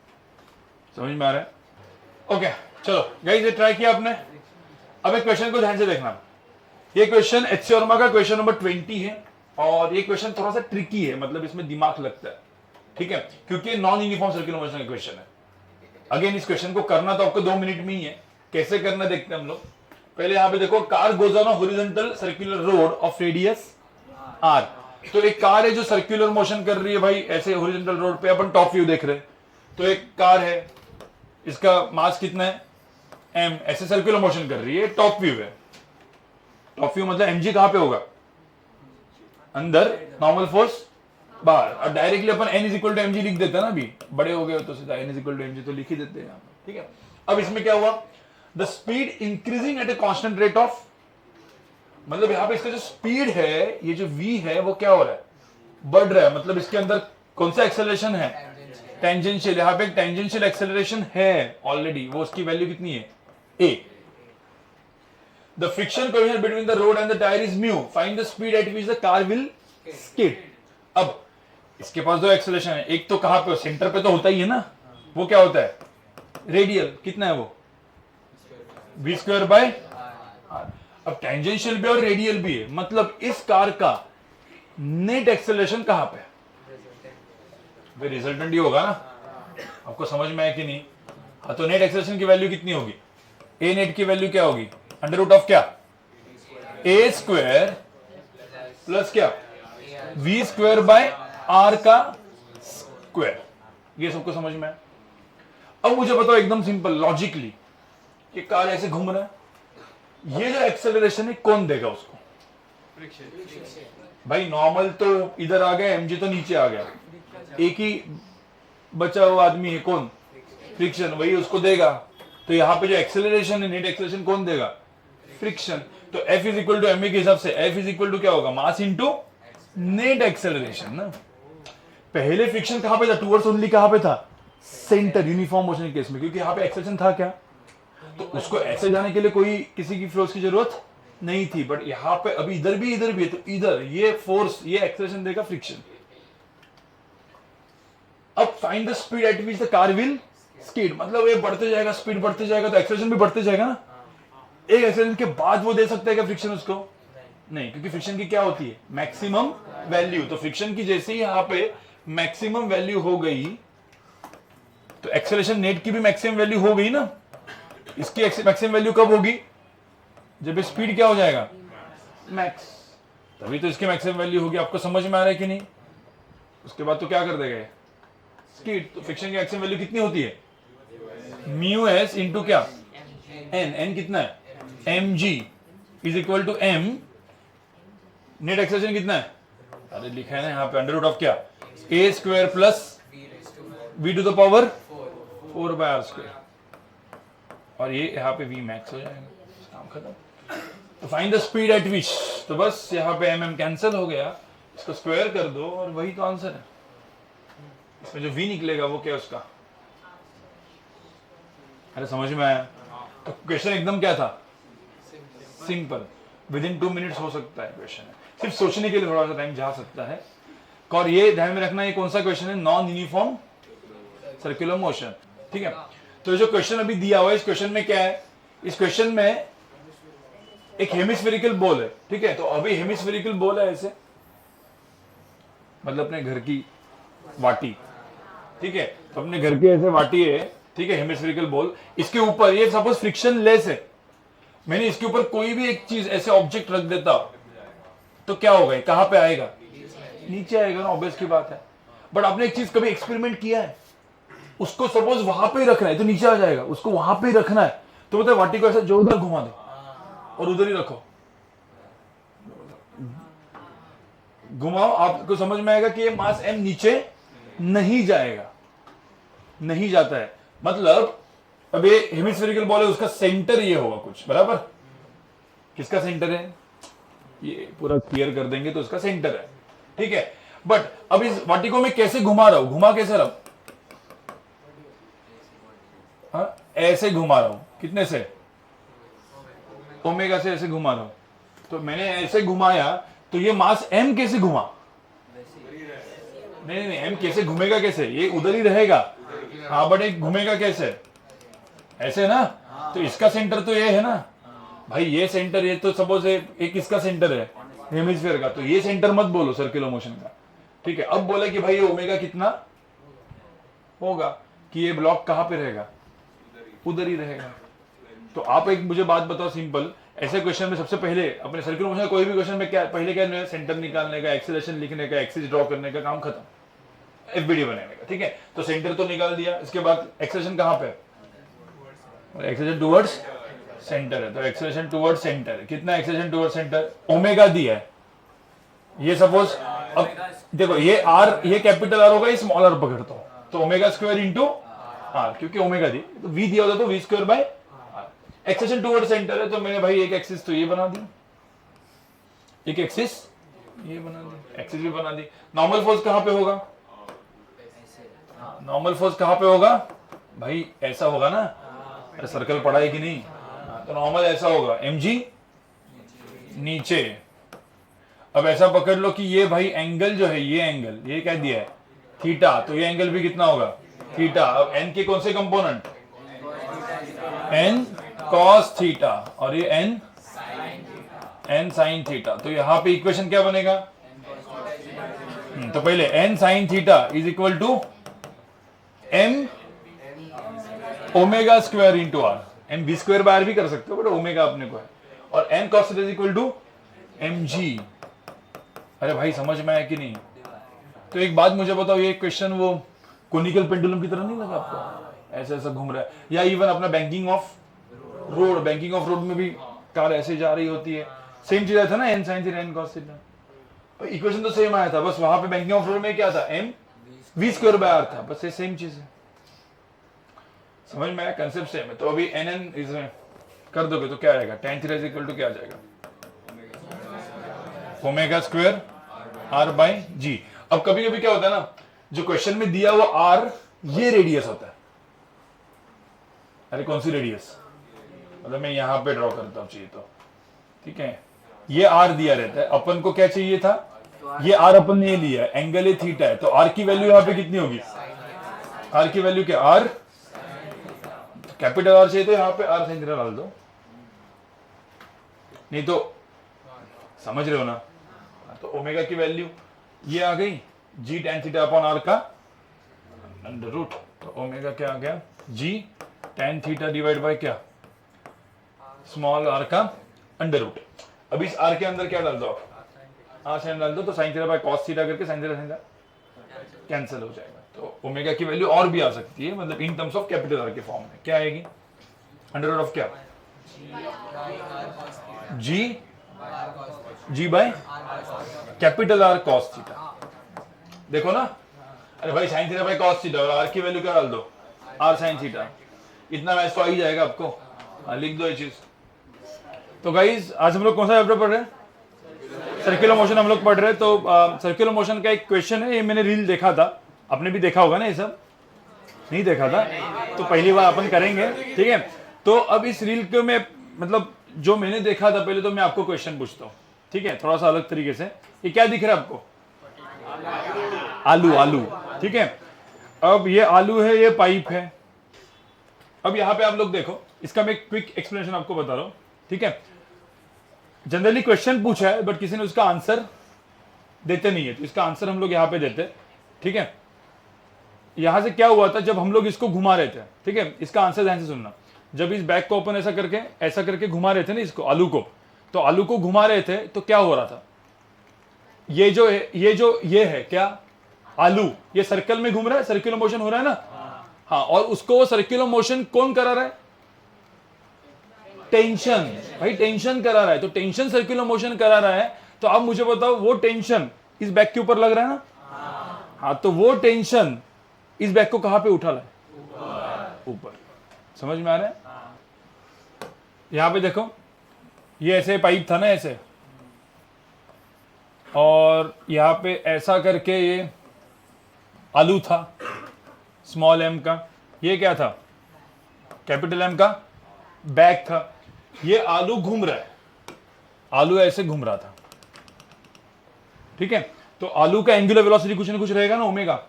समझ में आ रहा है? ओके, चलो गाइस, ये ट्राई किया आपने। अब एक क्वेश्चन को ध्यान से देखना। ये क्वेश्चन एच वर्मा का क्वेश्चन नंबर 20 है, और ये क्वेश्चन थोड़ा सा ट्रिकी है, मतलब इसमें दिमाग लगता है, ठीक है, क्योंकि नॉन यूनिफॉर्म सर्कुलर मोशन का क्वेश्चन है। अगेन इस क्वेश्चन को करना तो आपको 2 मिनट में ही है। कैसे करना देखते हैं हम लोग। पहले यहाँ पे देखो, car goes on horizontal circular road of radius r। तो एक कार है जो सर्कुलर मोशन कर रही है भाई, ऐसे हॉरिजॉन्टल रोड पे। अपन टॉप व्यू देख रहे हैं, तो एक कार है, इसका मास कितना है? m, ऐसे सर्कुलर मोशन कर रही है, टॉप व्यू है। टॉप व्यू मतलब mg कहां पे होगा? अंदर, नॉर्मल फोर्स बाहर। अब डायरेक्टली अपन n is equal to mg लिख देते हैं ना, अभी बड़े हो गए तो सीधा n is equal to mg तो लिख ही देते हैं, ठीक है। अब इसमें क्या हुआ? The speed increasing at a constant rate of, मतलब यहां पे इसका जो स्पीड है, ये जो v है वो क्या हो रहा है? बढ़ रहा है। मतलब इसके अंदर कौन सा एक्सेलरेशन है? टेंजेंशियल। यहां पे एक टेंजेंशियल एक्सेलरेशन है ऑलरेडी, वो उसकी वैल्यू कितनी है? a। The friction coefficient between the road and the tyre is mu, find the speed at which the car will skid. अब इसके पास दो एक्सेलरेशन है, एक तो कहां पे? सेंटर पे तो होता ही है ना, वो क्या होता है? रेडियल। कितना है वो? v square by r। अब टेंजेंशियल भी और रेडियल भी है, मतलब इस कार का नेट एक्सेलरेशन कहां पे? वे रिजल्टेंट ही होगा ना। आपको समझ में आया कि नहीं? हाँ, तो नेट एक्सेलरेशन की वैल्यू कितनी होगी? a नेट की वैल्यू क्या होगी? अंडर रूट ऑफ क्या? a स्क्वायर प्लस क्या? v स्क्वायर बाय आर का स्क्वायर। ये सबको समझ में आया? अब मुझे बताओ एकदम सिंपल लॉजिकली, कि कार ऐसे घूम रहा है, ये जो एक्सेलरेशन है कौन देगा उसको? भाई नॉर्मल तो इधर आ गया, एमजी तो नीचे आ गया, एक ही बचा हुआ आदमी है, कौन? फ्रिक्शन, वही उसको देगा। तो यहाँ पे जो एक्सेलरेशन है, नेट एक्सेलरेशन कौन देगा? फ्रिक्शन। तो F is equal to m के हिसाब से F इज इक्वल टू क्या होगा? मास इंटू नेट एक्सेलरेशन ना। पहले फ्रिक्शन कहां पे था? टूवर्ड्स ओनली कहां पे था? सेंटर, यूनिफॉर्म मोशन केस में, क्योंकि यहाँ पे एक्सेलरेशन था क्या, तो उसको ऐसे जाने के लिए कोई किसी की फोर्स की जरूरत नहीं थी। बट यहाँ पे अभी इधर भी है, तो इधर ये फोर्स, ये एक्सेलरेशन देगा फ्रिक्शन। अब find the speed at which the car will स्कीड, मतलब ये बढ़ते जाएगा, स्पीड बढ़ते जाएगा, तो एक्सेलरेशन भी बढ़ते जाएगा ना। एक एक्सेलरेशन के बाद वो दे सकता है क्या फ्रिक्शन उसको? नहीं, क्योंकि फ्रिक्शन की क्या होती है? Maximum value. तो फ्रिक्शन की जैसे ही यहाँ पे मैक्सिमम वैल्यू हो गई, तो एक्सेलरेशन नेट की भी मैक्सिमम वैल्यू हो गई ना। इसकी मैक्सिमम वैल्यू कब होगी? जब स्पीड क्या हो जाएगा? मैक्स, तभी तो इसकी मैक्सिमम वैल्यू होगी। आपको समझ में आ रहा है कि नहीं? उसके बाद तो क्या कर देगा स्पीड। तो फ्रिक्शन की मैक्सिमम वैल्यू कितनी होती है? म्यू एस इंटू क्या? एन। एन कितना है? M g is equal to m. Net acceleration कितना है? अरे लिखा है ना यहाँ पे, अंडर रूट ऑफ क्या? A square plus V to the power 4 by R square, और ये यहाँ पे वी मैक्स हो जाएगा, काम खत्म। तो फाइंड द स्पीड एट विच, तो बस यहाँ पे एम एम कैंसिल हो गया, इसको स्क्वायर कर दो और वही तो आंसर है। इसमें जो वी निकलेगा वो क्या है उसका? अरे समझ में आया? तो क्वेश्चन एकदम क्या था? सिंपल, विद इन 2 मिनट्स हो सकता है क्वेश्चन। सिर्फ सोचने के लिए थोड़ा सा टाइम जा सकता है। और ये ध्यान में रखना, ये कौन सा क्वेश्चन है? नॉन यूनिफॉर्म सर्कुलर मोशन, ठीक है। तो जो क्वेश्चन अभी दिया हुआ है, इस क्वेश्चन में क्या है? इस क्वेश्चन में एक हेमिस्फेरिकल बॉल है, ठीक है। तो अभी हेमिस्फेरिकल बॉल है ऐसे, मतलब अपने घर की वाटी, ठीक है। तो अपने घर की ऐसे वाटी है, ठीक है, हेमिस्फेरिकल बॉल। इसके ऊपर ये सपोज फ्रिक्शन लेस है, मैंने इसके ऊपर कोई भी एक चीज ऐसे ऑब्जेक्ट रख देता, तो क्या होगा? कहां पे आएगा? नीचे आएगा ना, ऑब्वियस की बात है। बट आपने एक चीज कभी एक्सपेरिमेंट किया है? उसको सपोज वहां पे रखना है तो नीचे आ जाएगा, उसको वहां पे रखना है तो मतलब वाटी को ऐसा जोरदार घुमा दो और उधर ही रखो, घुमाओ, आपको समझ में आएगा कि ये मास एम नीचे नहीं जाएगा, नहीं जाता है। मतलब अब ये हेमिस्फेरिकल बॉल है, उसका सेंटर ये होगा कुछ, बराबर। किसका सेंटर है? ये पूरा क्लियर कर देंगे तो उसका सेंटर है, ठीक है। बट अब इस वाटी को मैं कैसे घुमा रहा हूं? घुमा कैसे रहा हूं? हाँ, ऐसे घुमा रहा हूं। कितने से? ओमेगा से ऐसे घुमा रहा हूं। तो मैंने ऐसे घुमाया तो ये मास एम कैसे घुमा? नहीं नहीं, एम कैसे घूमेगा? कैसे? ये उधर ही रहेगा। हाँ, बट एक घूमेगा कैसे? ऐसे ना। तो इसका सेंटर तो ये है ना भाई, ये सेंटर, ये तो सपोज एक इसका सेंटर है हेमिस्फीयर का, तो ये सेंटर मत बोलो सर्कुलर मोशन का, ठीक है। अब बोले कि भाई ये ओमेगा कितना होगा, कि ये ब्लॉक कहां पे रहेगा? उधर ही रहेगा। तो आप एक मुझे बात बताओ सिंपल, ऐसे क्वेश्चन में सबसे पहले अपने सर्कुलर मोशन कोई भी क्वेश्चन में क्या पहले क्या? सेंटर निकालने का, एक्सेलरेशन लिखने का, एक्सिस ड्रॉ करने का, काम खत्म, एफबीडी बनाने का, ठीक है। तो सेंटर तो निकाल दिया, इसके बाद एक्सेलरेशन कहां पे? एक्सेलरेशन टुवर्ड्स सेंटर है, तो एक्सेलरेशन टुवर्ड्स सेंटर है। कितना एक्सेलरेशन टुवर्ड्स सेंटर? ओमेगा दिया है। ये सपोज अब देखो, ये आर, ये कैपिटल आर होगा, ये स्मॉल आर पकड़ता हूं, तो ओमेगा स्क्वायर इंटू आर, क्योंकि ओमेगा दी, तो वी दिया होता तो v square by r. Acceleration towards centre है, तो मैंने भाई एक एक्सिस तो ये बना दी, एक एक्सिस ये बना दी, एक्सिस भी बना दी। नॉर्मल फोर्स कहां पे होगा? नॉर्मल फोर्स कहां पे होगा भाई? ऐसा होगा ना। अरे सर्कल पढ़ा है कि नहीं? तो नॉर्मल ऐसा होगा, mg नीचे। अब ऐसा पकड़ लो कि ये भाई एंगल जो है, ये एंगल, ये क्या दिया है? थीटा, तो ये एंगल भी कितना होगा? थीटा। अब n के कौन से कंपोनेंट? n cos थीटा, और ये n sin थीटा। तो यहां पे इक्वेशन क्या बनेगा? तो पहले n sin theta is equal to m omega square into r. M v square by r भी कर सकते हो, बट ओमेगा अपने को है। और n cos theta is equal to mg। अरे भाई समझ में आया कि नहीं? तो एक बात मुझे बताओ, ये क्वेश्चन वो कोनिकल पेंडुलम की तरह नहीं लगा आपको? ऐसा ऐसा घूम रहा है, या इवन अपना बैंकिंग ऑफ रोड में भी कार ऐसे जा रही होती है, सेम चीज आया था ना, n sin theta n cos theta, equation तो सेम आया था, बस वहां पे बैंकिंग ऑफ रोड में क्या था, m v²/r था, बस ये सेम चीज है। समझ में आया, कंसेप्ट सेम है। तो अभी nn इसमें कर दोगे तो क्या आएगा, tan थीटा इक्वल टू क्या आ जाएगा, ω² r/g। अब कभी कभी क्या होता है ना, जो क्वेश्चन में दिया हुआ r ये रेडियस होता है। अरे कौन सी रेडियस, मतलब मैं यहां पे ड्रॉ करता हूं चाहिए तो, ठीक है, ये r दिया रहता है, अपन को क्या चाहिए था, ये r अपन ने लिया है, एंगल है थीटा है, तो r की वैल्यू यहां पे कितनी होगी, r की वैल्यू क्या, r कैपिटल R चाहिए तो यहां पे r sin थीटा डाल दो, नहीं तो समझ रहे हो ना। तो ओमेगा की वैल्यू ये आ गई, g tan theta upon r का अंडर रूट, तो ओमेगा क्या आ गया, g tan theta divide bye क्या, स्मॉल r का अंडर रूट। अब इस r के अंदर क्या डाल दो आप, r sin डाल दो, तो sin theta by cos theta करके sin थीटा कैंसिल हो जाएगा। तो ओमेगा की वैल्यू और भी आ सकती है, मतलब in terms of capital R के फॉर्म में क्या आएगी, अंडर रूट ऑफ क्या, g by capital R cos theta. देखो ना, अरे भाई sin theta by cos theta, और r की वैल्यू क्या डाल दो, r sin थीटा, इतना मैच तो आ ही जाएगा आपको। लिख दो ये चीज। तो गाइज आज हम लोग कौन सा चैप्टर पढ़ रहे हैं, सर्कुलर मोशन हम लोग पढ़ रहे हैं। तो सर्कुलर मोशन का एक क्वेश्चन है, ये मैंने रील देखा था, आपने भी देखा होगा ना, ये सब नहीं देखा था तो पहली बार अपन करेंगे, ठीक है। तो अब इस रील के में मतलब जो मैंने देखा था पहले, तो मैं आपको क्वेश्चन पूछता हूँ, ठीक है, थोड़ा सा अलग तरीके से। ये क्या दिख रहा है आपको, आलू, ठीक है। अब ये आलू है, ये पाइप है। अब यहां पे आप लोग देखो, इसका मैं क्विक एक्सप्लेनेशन आपको बता रहा हूं, ठीक है। जनरली क्वेश्चन पूछा है बट किसी ने उसका आंसर देते नहीं है, तो इसका आंसर हम लोग यहां पे देते, ठीक है। यहां से क्या हुआ था, जब हम लोग इसको घुमा रहे थे, ठीक है, इसका आंसर ध्यान से सुनना। जब इस बैग को अपन ऐसा करके घुमा रहे थे ना इसको, आलू को, तो आलू को घुमा रहे थे तो क्या हो रहा था, ये है क्या, आलू, ये सर्कल में घूम रहा है, सर्कुलर मोशन हो रहा है ना, हाँ, और उसको सर्कुलर मोशन कौन करा रहा है, टेंशन, भाई टेंशन करा रहा है। तो टेंशन सर्कुलर मोशन करा रहा है, तो अब मुझे बताओ वो टेंशन इस बैग के ऊपर लग रहा है ना, हाँ, तो वो टेंशन इस बैग को कहां पे उठा रहा है, ऊपर। समझ में आ रहा है, यहां पे देखो, ये ऐसे पाइप था ना ऐसे, और यहां पे ऐसा करके ये आलू था, स्मॉल m का, ये क्या था, कैपिटल M का बैग था। ये आलू घूम रहा है, आलू ऐसे घूम रहा था, ठीक है। तो आलू का एंगुलर वेलोसिटी कुछ ना कुछ रहेगा ना, ओमेगा,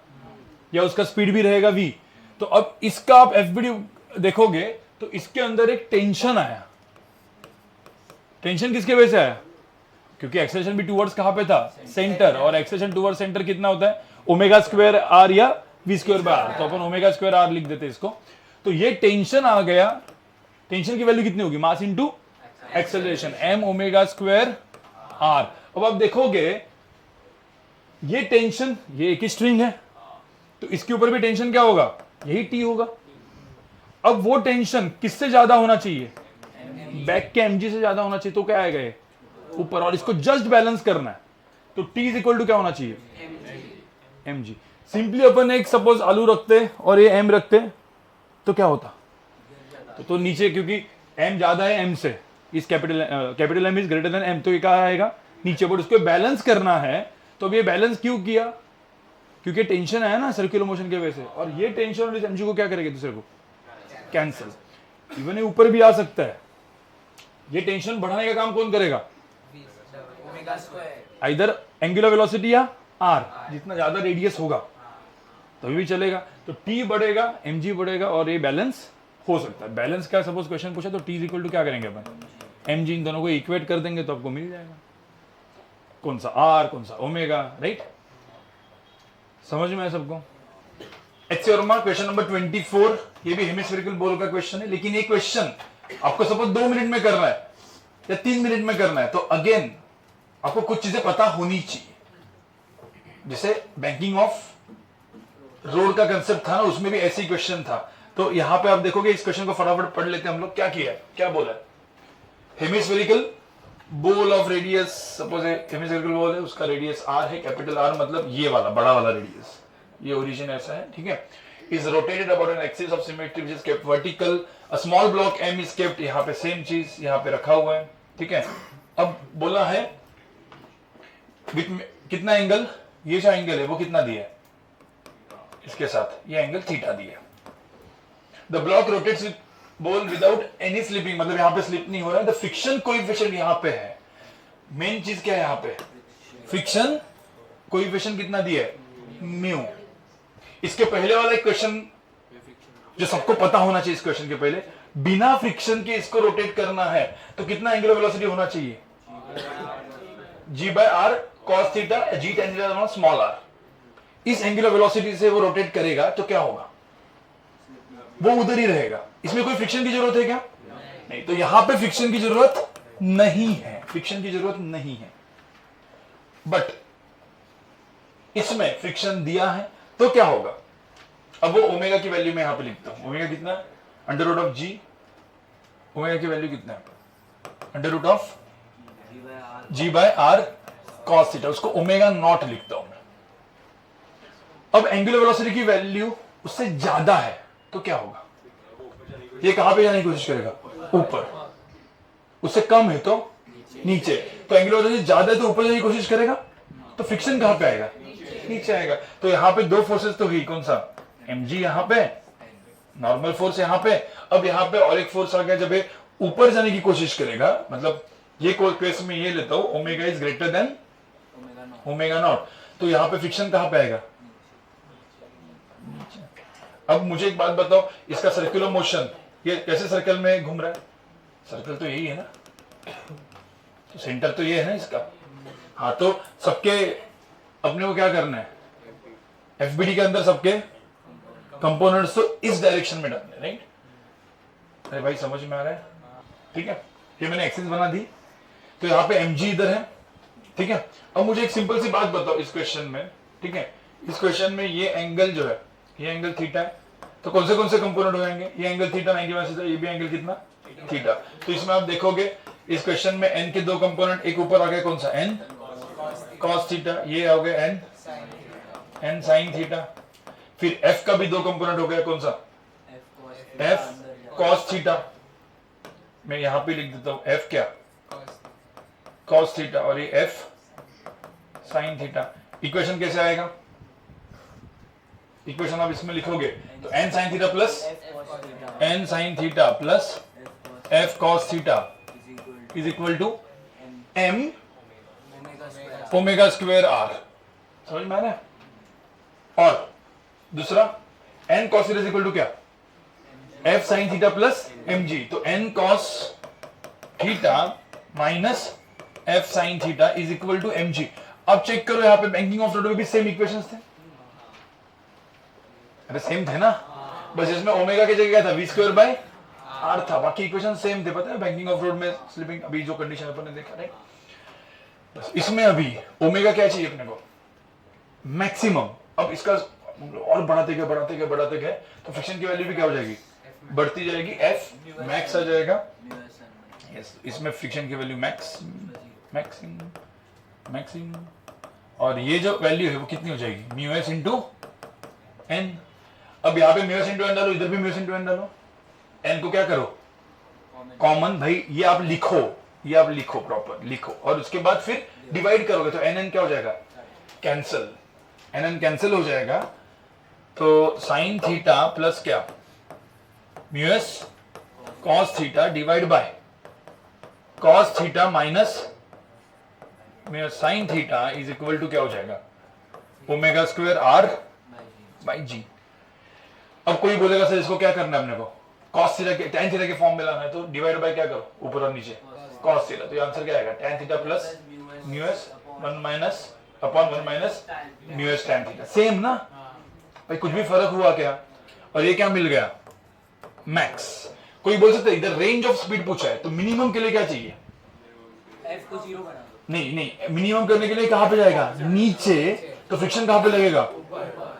या उसका स्पीड भी रहेगा v। तो अब इसका आप एफबीडी देखोगे तो इसके अंदर एक टेंशन आया। टेंशन किसके वजह से आया, क्योंकि एक्सेलरेशन भी टुवर्ड्स कहां पे था, सेंटर, और एक्सेलरेशन टुवर्ड्स सेंटर कितना होता है, ω² r या v²/r। तो अपन ω² r लिख देते इसको। तो ये टेंशन आ गया, टेंशन की वैल्यू कितनी होगी, मास इनटू एक्सेलरेशन, m ω² r। अब आप देखोगे ये टेंशन, ये एक ही स्ट्रिंग है, तो इसके ऊपर भी टेंशन क्या होगा, यही T होगा। अब वो टेंशन किससे ज्यादा होना चाहिए, बैक के mg से ज्यादा होना चाहिए, तो क्या आएगा ये ऊपर, और इसको जस्ट बैलेंस करना है, तो T इज इक्वल टू क्या होना चाहिए, mg। सिंपली अपन एक सपोज आलू रखते और ये m रखते तो क्या होता, तो नीचे, क्योंकि m ज्यादा है m से, इस capital M is greater than m, तो ये क्या आएगा नीचे, बट उसको बैलेंस करना है। तो अब ये बैलेंस क्यों किया, क्योंकि टेंशन आया ना सर्कुलर मोशन की वजह से, और ये टेंशन और इस mg को क्या करेगा, दूसरे को कैंसिल। इवन ये ऊपर भी आ सकता है, ये टेंशन बढ़ाने का काम कौन करेगा, इधर एंगुलर वेलोसिटी या r, जितना ज्यादा रेडियस होगा तभी भी चलेगा। तो t बढ़ेगा, mg बढ़ेगा, और ये बैलेंस हो सकता है। बैलेंस का सपोज क्वेश्चन पूछा तो t इज इक्वल टू क्या करेंगे अपन, mg, इन दोनों को इक्वेट कर देंगे तो आपको मिल जाएगा कौन सा r कौन सा ओमेगा, राइट। समझ में है सबको। एच वर्मा क्वेश्चन नंबर 24, ये भी हेमिस्फेरिकल बॉल का क्वेश्चन है, लेकिन ये क्वेश्चन आपको सपोज 2 मिनट में करना है या 3 मिनट में करना है, तो अगेन आपको कुछ चीजें पता होनी चाहिए। जैसे बैंकिंग ऑफ रोड का कंसेप्ट था ना, उसमें भी ऐसी क्वेश्चन था। तो यहां पे आप देखोगे इस क्वेश्चन को फटाफट पढ़ लेते हैं हम लोग। क्या किया है, क्या बोला है? Hemispherical bowl of radius, suppose hemispherical बोल है, उसका रेडियस आर है, कैपिटल आर मतलब ये वाला बड़ा वाला रेडियस, ये ओरिजिन ऐसा है, ठीक है। Is rotated about an axis of symmetry which is kept vertical, a small block m is kept, यहाँ पे सेम चीज यहाँ पे रखा हुआ है, ठीक है। अब बोला है कितना एंगल, ये जो एंगल है वो कितना दिया है इसके साथ, ये एंगल थीटा दिया है। The block rotates with ball without any slipping, मतलब यहाँ पे स्लिप नहीं हो रहा है। द फ्रिक्शन कोएफिशिएंट यहाँ पे है, मेन चीज क्या है यहाँ पे, फ्रिक्शन कोएफिशिएंट कितना दिया है, म्यू। इसके पहले वाला एक क्वेश्चन जो सबको पता होना चाहिए, इस क्वेश्चन के पहले, बिना फ्रिक्शन के इसको रोटेट करना है तो कितना एंगुलर वेलोसिटी होना चाहिए, g by r cos theta, g tan theta small r। इस एंगुलर वेलोसिटी से वो रोटेट करेगा तो क्या होगा, वो उधर ही रहेगा। इसमें कोई फ्रिक्शन की जरूरत है क्या, नहीं। तो यहां पे फ्रिक्शन की जरूरत नहीं है, फ्रिक्शन की जरूरत नहीं है। बट इसमें फ्रिक्शन दिया है तो क्या होगा, अब वो ओमेगा की वैल्यू में यहां पे लिखता हूं। ओमेगा कितना, under root of g, omega की वैल्यू कितना है, under root of g by r cos theta, उसको ओमेगा नॉट लिखता हूं मैं। अब एंगुलर वेलोसिटी की वैल्यू उससे ज्यादा है तो क्या होगा, ये कहां पे जाने की कोशिश करेगा, ऊपर। उससे कम है तो नीचे। तो एंगुलर वेलोसिटी ज्यादा है तो ऊपर जाने की कोशिश करेगा, तो फ्रिक्शन कहां पे आएगा, नीचे आएगा। तो यहां पे दो फोर्सेस तो हुई, कौन सा, mg यहां पे, नॉर्मल फोर्स यहां पे। अब यहां पे और एक फोर्स आ गया, जब ये ऊपर जाने की कोशिश करेगा, मतलब ये केस में ये लेता हूं, omega is greater than omega naught, तो यहां पे फ्रिक्शन कहां पे आएगा, अब मुझे एक बात बताओ, इसका सर्कुलर मोशन ये कैसे सर्कल में घूम रहा है, सर्कल तो यही है ना, तो सेंटर तो ये है ना इसका। हाँ, तो सबके अपने को क्या करना है, एफबीडी के अंदर सबके कंपोनेंट्स तो इस डायरेक्शन में डालने, राइट। अरे भाई समझ में आ रहा है, ठीक है। ये मैंने एक्सिस बना दी, तो यहाँ पे mg इधर है, ठीक है। अब मुझे एक सिंपल सी बात बताओ इस क्वेश्चन में, ठीक है। इस क्वेश्चन में ये एंगल जो है, ये एंगल थीटा है, तो कौन से कंपोनेंट हो जाएंगे, ये एंगल थीटा 90 से, ये भी एंगल कितना, थीटा। तो इसमें आप देखोगे इस क्वेश्चन में n के दो कंपोनेंट, एक ऊपर आ गया कौन सा, n cos थीटा, ये हो गया n sin थीटा। फिर f का भी दो कंपोनेंट हो गया, कौन सा, f cos थीटा। मैं यहां पे लिख देता हूं f क्या, cos थीटा, और ये f sin थीटा। इक्वेशन कैसे आएगा, इक्वेशन आप इसमें लिखोगे तो n sin theta plus n sin theta plus f cos theta is equal to m omega square r। समझ में आ रहा है। और दूसरा n cos theta is equal to क्या, f sin theta plus mg, तो n cos theta minus f sin theta is equal to mg। अब check करो यहाँ पे बैंकिंग ऑफ रोड में भी सेम इक्वेशंस थे, अरे सेम थे ना, बस इसमें ओमेगा की जगह क्या था, वी स्क्वायर बाय आर था, बाकी इक्वेशन सेम थे। पता है बैंकिंग ऑफ रोड में स्लिपिंग, अभी जो कंडीशन अपन ने देखा, राइट। बस इसमें अभी ओमेगा क्या चाहिए अपने को, मैक्सिमम। अब इसका और बढ़ाते गए तो फ्रिक्शन की वैल्यू भी क्या हो जाएगी, बढ़ती जाएगी, एफ मैक्स आ जाएगा। यस, इसमें फ्रिक्शन की वैल्यू मैक्सिमम, और ये जो वैल्यू है वो कितनी हो जाएगी, म्यू एस इंटू एन। अब यहाँ पे म्यू एस इंटू एन डालो, इधर भी म्यू एस इंटू एन डालो, एन को क्या करो, कॉमन। भाई ये आप लिखो प्रॉपर लिखो, और उसके बाद फिर डिवाइड करोगे तो एन क्या हो जाएगा, कैंसल, एन कैंसिल हो जाएगा। तो साइन थीटा प्लस क्या, mu s cos theta divide by cos theta minus mu s sine theta is equal to क्या हो जाएगा, omega square r by g. अब कोई बोलेगा सर इसको क्या करना है अपने को, कॉस थीटा के tan थीटा के फॉर्म में लाना है, तो डिवाइड बाय क्या करो, ऊपर और नीचे कॉस थीटा। तो ये आंसर क्या आएगा, tan theta plus mu S 1 minus upon 1 minus mu s tan theta. Same ना भाई, कुछ भी फर्क हुआ क्या, और ये क्या मिल गया, मैक्स। कोई बोल सकता है इधर रेंज ऑफ स्पीड पूछा है, तो मिनिमम के लिए क्या चाहिए, f को 0 बना दो। नहीं मिनिमम करने के लिए कहां पे जाएगा, नीचे, तो फ्रिक्शन कहां पे लगेगा?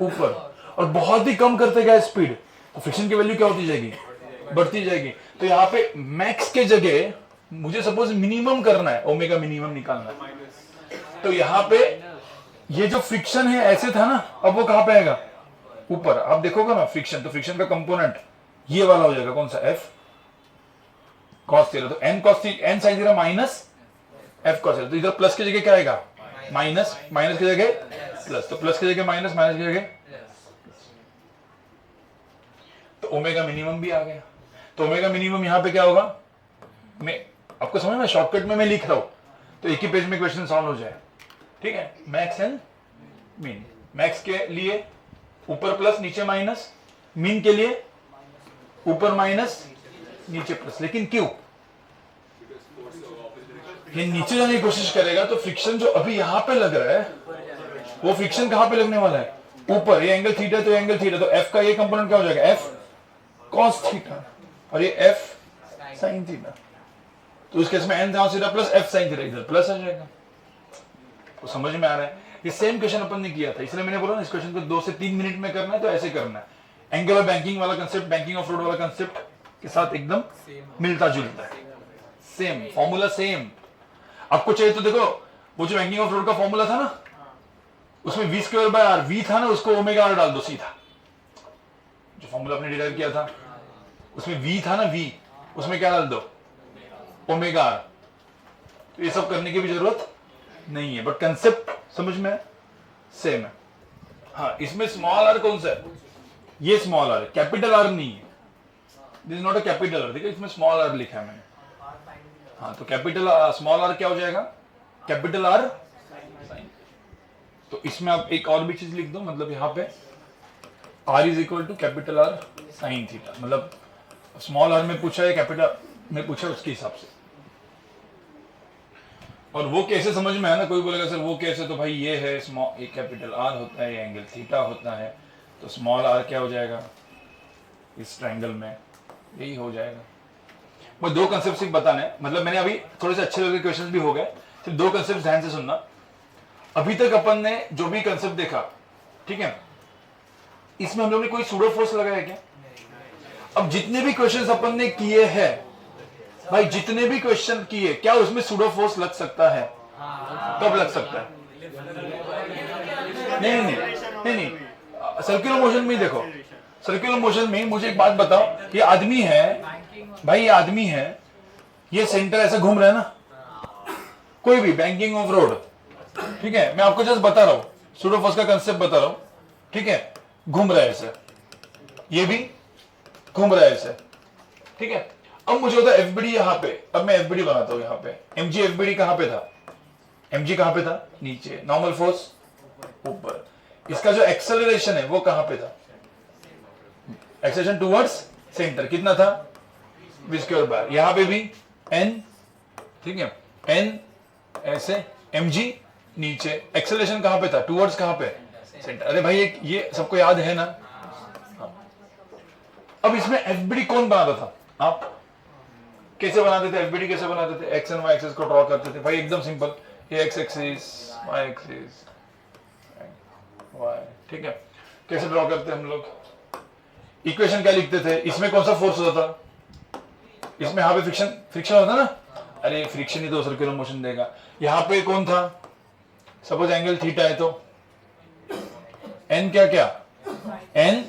ऊपर। और बहुत ही कम करते गए स्पीड तो फ्रिक्शन की वैल्यू क्या होती जाएगी? बढ़ती जाएगी। तो यहाँ पे मैक्स के जगह मुझे सपोज मिनिमम करना है, ओमेगा मिनिमम निकालना है, तो यहाँ पे ये जो फ्रिक्शन है ऐसे था ना, अब वो कहां पे आएगा? ऊपर। आप देखोगे ना फ्रिक्शन, तो फ्रिक्शन का कंपोनेंट ये वाला हो जाएगा, कौन सा? F cos theta. तो N cos theta, N sine theta minus F cos theta. तो इधर प्लस की जगह क्या आएगा? माइनस, माइनस की जगह प्लस, तो प्लस की जगह माइनस, माइनस की जगह, तो ओमेगा मिनिमम भी आ गया। तो ओमेगा मिनिमम यहां पे क्या होगा? मैं आपको समझ में, शॉर्टकट में मैं लिख रहा हूं तो एक ही पेज में क्वेश्चन सॉल्व हो जाए। ठीक है, मैक्स एंड मीन। मैक्स के लिए ऊपर प्लस नीचे माइनस, मीन के लिए ऊपर माइनस नीचे प्लस। लेकिन क्यों? ये नीचे जाने की कोशिश करेगा तो फ्रिक्शन जो अभी यहां पे लग रहा है वो फ्रिक्शन कहां पे लगने वाला है? ऊपर। ये एंगल थीटा, तो एंगल थीटा, तो एफ का ये कंपोनेंट क्या हो जाएगा? एफ कॉस थीटा, और ये एफ साइन थीटा। तो उस केस में N cos theta plus F sine theta, इधर प्लस आ जाएगा। तो समझ में आ रहा है? ये सेम क्वेश्चन अपन ने किया था, इसलिए मैंने बोला ना इस क्वेश्चन को 2 से 3 मिनट में करना है, तो ऐसे करना है। एंगुलर बैंकिंग वाला कंसेप्ट बैंकिंग ऑफ फ्लूइड वाला कंसेप्ट के साथ एकदम मिलता जुलता है, सेम फॉर्मूला सेम। आपको चाहिए तो देखो, वो जो बैंकिंग ऑफ फ्लूइड का फॉर्मूला था ना, उसमें v square by r, v था ना, उसको ओमेगा आर डाल दो सीधा। जो फॉर्मूला आपने डिराइव किया था उसमें वी था ना, वी, उसमें क्या डाल दो? Omega r. तो ये सब करने की भी जरूरत नहीं है, बट कंसेप्ट समझ में सेम है। हाँ, इसमें स्मॉल आर कौन सा है? ये स्मॉल आर है, कैपिटल आर नहीं है। This is not a capital R, ठीक है, इसमें स्मॉल आर लिखा है मैंने। हाँ, तो कैपिटल स्मॉल आर क्या हो जाएगा? Capital r sine. तो इसमें आप एक और भी चीज लिख दो, मतलब यहाँ पे r is equal to capital r sine theta. मतलब स्मॉल आर में पूछा है, कैपिटल में पूछा, उसके हिसाब से। और वो कैसे समझ में है ना, कोई बोलेगा सर वो कैसे, तो भाई ये है स्मॉल, एक कैपिटल आर होता है, ये एंगल थीटा होता है, तो स्मॉल आर क्या हो जाएगा इस ट्रायंगल में? यही हो जाएगा। मुझे 2 कंसेप्ट सिर्फ बताने हैं, मतलब मैंने अभी थोड़े से अच्छे लगे क्वेश्चंस भी हो गए, सिर्फ 2 कंसेप्ट ध्यान से सुनना। अभी तक अपन ने जो भी कंसेप्ट देखा, ठीक है, इसमें हम लोग ने कोई सूडो फोर्स लगाया क्या? अब जितने भी क्वेश्चंस अपन ने किए हैं भाई, जितने भी क्वेश्चन किए, क्या उसमें सूडो फोर्स लग सकता है? कब लग सकता है? नहीं नहीं नहीं नहीं, सर्कुलर मोशन में देखो, सर्कुलर मोशन में मुझे एक बात बताओ, ये आदमी है भाई, ये आदमी है, ये सेंटर ऐसा घूम रहा है ना, कोई भी बैंकिंग ऑफ रोड, ठीक है, मैं आपको जस्ट बता रहा हूं, सूडो फोर्स का कंसेप्ट बता रहा हूं, ठीक है, घूम रहा है ऐसे, ये भी घूम रहा है ऐसे, ठीक है। अब मुझे होता है एफबीडी यहां पे, अब मैं एफबीडी बनाता हूं यहां पे, एमजी एफबीडी कहां पे था? एमजी कहां पे था? नीचे। नॉर्मल फोर्स ऊपर। इसका जो एक्सेलरेशन है वो कहां पे था? Acceleration towards centre. कितना था? v square bar. यहां पे भी n, ठीक है, n ऐसे, mg नीचे। एक्सेलरेशन कहां पे था? टुवर्ड्स कहां पे? सेंटर। अरे भाई ये सबको याद है ना? हाँ। अब इसमें एफबीडी कौन बनाता था? आप कैसे बनाते थे? एफबीडी कैसे बनाते थे? एक्स एंड वाई एक्सिस को ड्रॉ करते थे भाई, एकदम सिंपल, ये x axis, y axis, y, ठीक है। कैसे ड्रॉ करते हम लोग? इक्वेशन क्या लिखते थे? इसमें कौन सा फोर्स होता था? इसमें यहाँ पे फ्रिक्शन होता ना, अरे फ्रिक्शन ही तो सर्कुलर मोशन देगा। यहाँ पे कौन था? सपोज एंगल थीटा है तो n क्या n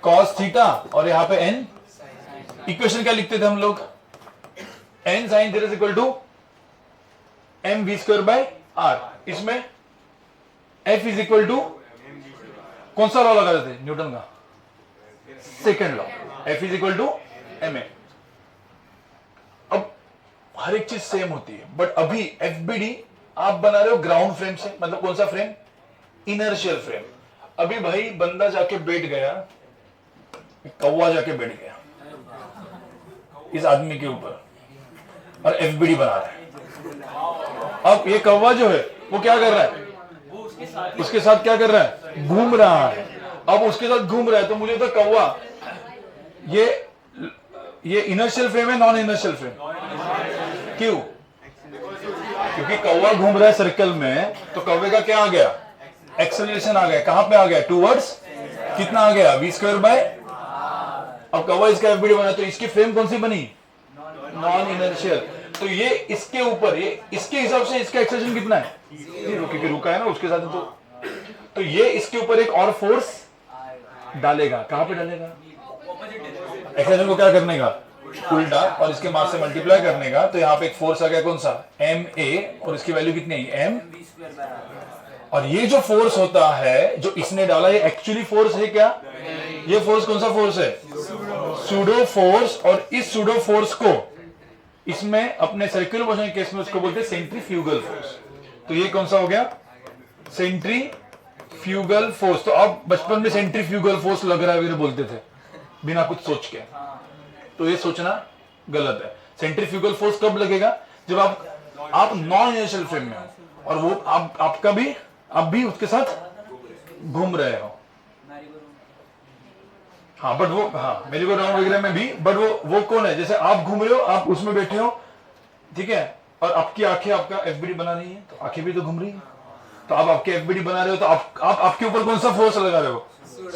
cos थीटा, और यहाँ पे n, इक्वेशन क्या लिखते थे हम लोग? n sin theta equal to m v square by r। इसमें f इज इक्वल टू कौन सा लॉ लगाते थे? न्यूटन का second law, f is equal to ma। अब हर एक चीज सेम होती है, बट अभी एफबीडी आप बना रहे हो ग्राउंड फ्रेम से, मतलब कौन सा फ्रेम? Inertial frame. अभी भाई बंदा जाके बैठ गया, कौवा जाके बैठ गया इस आदमी के ऊपर और एफबीडी बना रहा है। अब ये कौवा जो है वो क्या कर रहा है? उसके साथ क्या कर रहा है? घूम रहा है। अब उसके साथ घूम रहा है तो मुझे तो कौवा, ये इनर्शियल फ्रेम है, नॉन इनर्शियल फ्रेम? क्यों? क्योंकि कौवा घूम रहा है सर्कल में, तो कौवे का क्या आ गया? एक्सेलरेशन आ गया, कहां पे आ गया, टूवर्ड्स कितना आ गया, v स्क्वायर बाय। अब कवा इसका एफबीडी बना, तो इसकी फ्रेम कौन सी बनी, नॉन इनर्शियल। तो ये इसके ऊपर, ये इसके हिसाब से इसका एक्सेलरेशन कितना है, क्योंकि रुका है ना उसके साथ, तो ये इसके ऊपर एक और फोर्स डालेगा, कहां पे डालेगा, एक्सेलरेशन को क्या करने का, उल्टा, और इसके मास से मल्टीप्लाई करने का। तो यहाँ पे एक फोर्स आ गया, कौन सा, एम ए, और इसकी वैल्यू कितनी है, एम। और ये जो फोर्स होता है जो इसने डाला, ये एक्चुअली फोर्स है क्या, ये फोर्स कौन सा फोर्स है, सूडो फोर्स। और इस सूडो फोर्स को इसमें अपने सर्कुलर मोशन के केस में उसको बोलते हैं सेंट्रीफ्यूगल फोर्स। तो ये कौन सा हो गया, सेंट्रीफ्यूगल फोर्स। तो आप बचपन में सेंट्रीफ्यूगल फोर्स लग रहा है बोलते थे बिना कुछ सोच के, तो ये सोचना गलत है। सेंट्रीफ्यूगल फोर्स कब लगेगा, जब आप नॉन इनर्शियल फ्रेम में हो और वो आपका भी, आप भी उसके साथ घूम रहे हो। हाँ बट वो, हाँ मेरी को राउंड वगैरह में भी, बट वो कौन है, जैसे आप घूम रहे हो, आप उसमें बैठे हो, ठीक है, और आपकी आंखें आपका एफबीडी बना रही है, तो आंखें भी तो घूम रही है। तो आप आपके एफबीडी बना रहे हो, तो आप आपके ऊपर कौन सा फोर्स लगा रहे हो,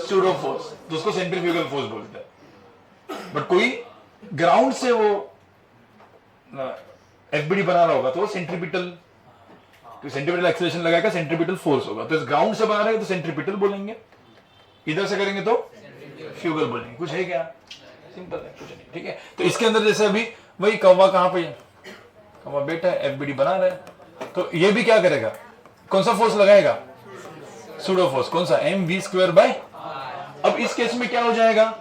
सूडो फोर्स, तो उसको सेंट्रीफ्यूगल फोर्स बोलते हैं। बट कोई ग्राउंड से वो एफबीडी बना रहा होगा तो वो सेंट्रीपिटल एक्सेलरेशन लगाएगा, सेंट्रीपिटल फोर्स होगा। तो इस ग्राउंड से बना रहे हैं तो सेंट्रीपिटल बोलेंगे, इधर से करेंगे तो फ्यूगल बोलेंगे। कुछ है क्या, सिंपल है, कुछ नहीं, ठीक है। तो इसके अंदर जैसे अभी वही कौवा कहां पे, कौवा बैठा है, एफबीडी बना रहा है, तो ये भी क्या करेगा, कौन सा फोर्स लगाएगा, सूडो फोर्स, कौन सा, एम वी स्क्वायर बाय। अब इस केस में क्या हो जाएगा,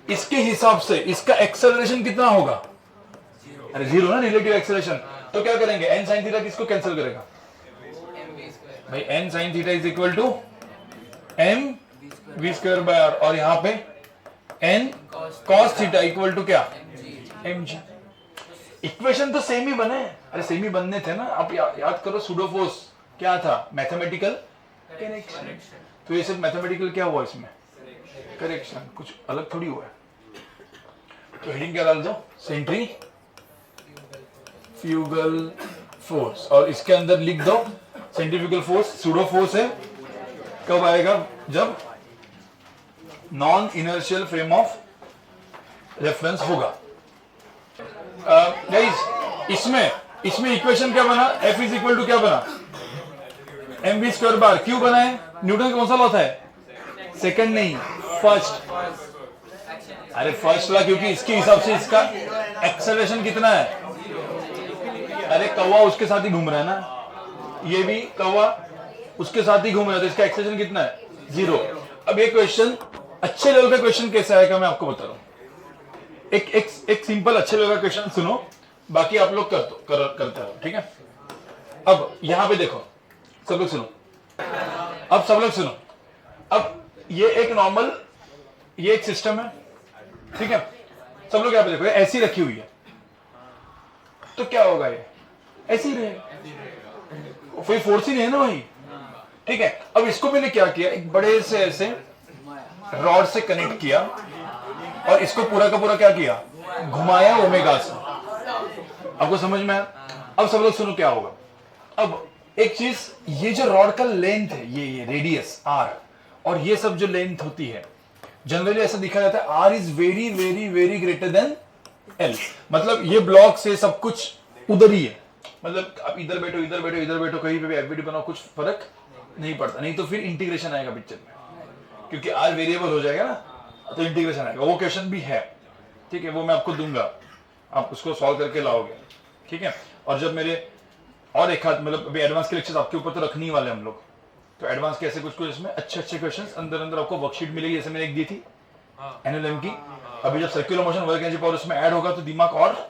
इसके हिसाब से इसका एक्सेलरेशन कितना होगा, अरे जीरो ना, रिलेटिव एक्सेलरेशन। तो क्या करेंगे, एन साइन थीटा किसको कैंसिल करेगा भाई, N sine theta is equal to m v square by r, और यहां पे N cos theta equal to क्या, एम जी। इक्वेशन तो सेम ही बने, अरे सेम ही बनने थे ना। आप याद करो, सूडो फोर्स क्या था, मैथमेटिकल करेक्शन। तो ये सिर्फ मैथमेटिकल क्या हुआ इसमें, करेक्शन, कुछ अलग थोड़ी हुआ है। तो हेडिंग क्या डाल दो, सेंट्री फ्यूगल फोर्स, और इसके अंदर लिख दो सेंट्रीफ्यूगल फोर्स सूडो फोर्स है, कब आएगा, जब non inertial frame of reference होगा। गाइस इसमें इक्वेशन क्या बना, F इज इक्वल टू क्या बना, एम वी स्क्वायर बार। क्यों बना है, न्यूटन का कौन सा लॉ था, सेकंड नहीं फर्स्ट, अरे फर्स्ट लॉ, क्योंकि इसके हिसाब से इसका एक्सेलरेशन कितना है, अरे कौवा उसके साथ ही घूम रहा है ना, ये भी कौवा उसके साथ ही घूम रहा है, तो इसका एक्सेलरेशन कितना है, जीरो। अब ये क्वेश्चन, अच्छे लेवल का क्वेश्चन कैसे आएगा मैं आपको बता रहा हूं। एक सिंपल अच्छे लेवल का क्वेश्चन सुनो, बाकी आप लोग करते हो, ठीक है। अब यहां पे देखो, सब लोग सुनो, अब सब लोग सुनो। अब ये एक नॉर्मल, ये एक सिस्टम है, ठीक है, सब लोग यहां पे देखो, ऐसी रखी हुई है, तो क्या होगा, ये ऐसी रहेगा, कोई फोर्स ही नहीं है ना भाई, ठीक है। अब इसको मैंने क्या किया, एक बड़े से ऐसे रॉड से कनेक्ट किया, और इसको पूरा का पूरा क्या किया, घुमाया ओमेगा से। आपको समझ में आया, अब सब लोग सुनो क्या होगा। अब एक चीज, ये जो रॉड का लेंथ है, ये रेडियस आर, और ये सब जो लेंथ होती है, जनरली ऐसा दिखा जाता है, r is very very very greater than l. मतलब ये ब्लॉक से सब कुछ उधर ही है, मतलब आप इधर बैठो, इधर बैठो, इधर बैठो, कहीं पे भी एफबीडी बनाओ, कुछ फर्क नहीं पड़ता। नहीं तो फिर इंटीग्रेशन आएगा पिक्चर में, क्योंकि आर वेरिएबल हो जाएगा ना, तो इंटीग्रेशन आएगा। वो क्वेश्चन भी है, ठीक है, वो मैं आपको दूंगा, आप उसको सॉल्व करके लाओगे, ठीक है। और जब मेरे और एक हाथ, मतलब अभी एडवांस के लेक्चर्स आपके ऊपर तो रखने ही वाले हम लोग, तो एडवांस के ऐसे कुछ इसमें अच्छे क्वेश्चंस अंदर आपको वर्कशीट मिलेगी, जैसे मैंने एक दी थी एनएलएम की। अभी जब circular motion, work energy power उसमें ऐड होगा तो दिमाग और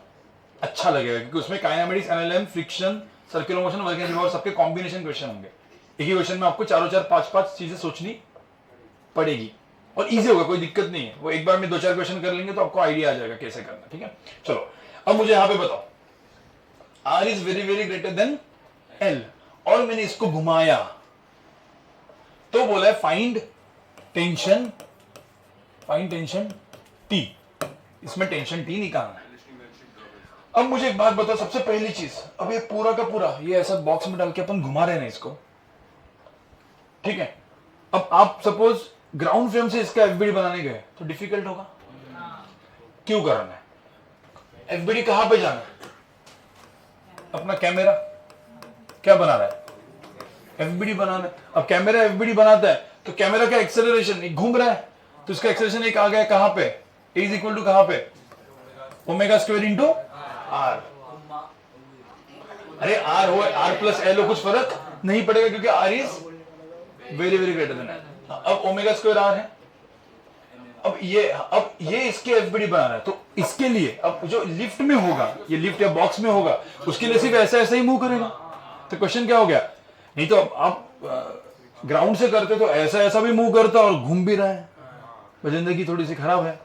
अच्छा लगेगा, क्योंकि उसमें kinematics, NLM, friction, circular motion, work energy power सबके कॉम्बिनेशन क्वेश्चन होंगे। एक ही क्वेश्चन में आपको 4-5 चीजें सोचनी पड़ेगी, और इजी होगा, कोई दिक्कत नहीं है। वो एक बार में 2-4 क्वेश्चन कर लेंगे तो आपको आइडिया आ जाएगा कैसे करना, ठीक है। चलो अब मुझे यहां पे बताओ, r is very very greater than l, और मैंने इसको घुमाया, तो बोला है फाइंड टेंशन टी, इसमें टेंशन टी निकालना है। अब मुझे एक बात बताओ, सबसे पहली चीज, अब ये पूरा का पूरा ये ऐसा बॉक्स में डाल के अपन घुमा रहे हैं इसको, ठीक है। अब आप सपोज ग्राउंड फ्रेम से इसका एफबीडी बनाने गए तो डिफिकल्ट होगा। क्यों करना है? एफबीडी कहां पे जाना है? अपना कैमरा क्या बना रहा है? एफबीडी बनाना है। अब कैमरा एफबीडी बनाता है तो कैमरा का एक्सेलरेशन एक घूम रहा है, तो इसका एक्सेलरेशन एक आ गया कहां पे? ए इज इक्वल टू कहां पे? Omega square into r. अरे आर हो आर प्लस एल हो कुछ फर्क नहीं पड़ेगा क्योंकि r is very very greater than l. अब ओमेगा स्क्वायर आर है। अब ये इसके एफबीडी बना रहा है तो इसके लिए अब जो लिफ्ट में होगा, ये लिफ्ट या बॉक्स में होगा, उसके लिए सिर्फ ऐसा ऐसा ही मूव करेगा। तो क्वेश्चन क्या हो गया? नहीं तो आप ग्राउंड से करते तो ऐसा ऐसा भी मूव करता और घूम भी रहा है, जिंदगी थोड़ी सी खराब है।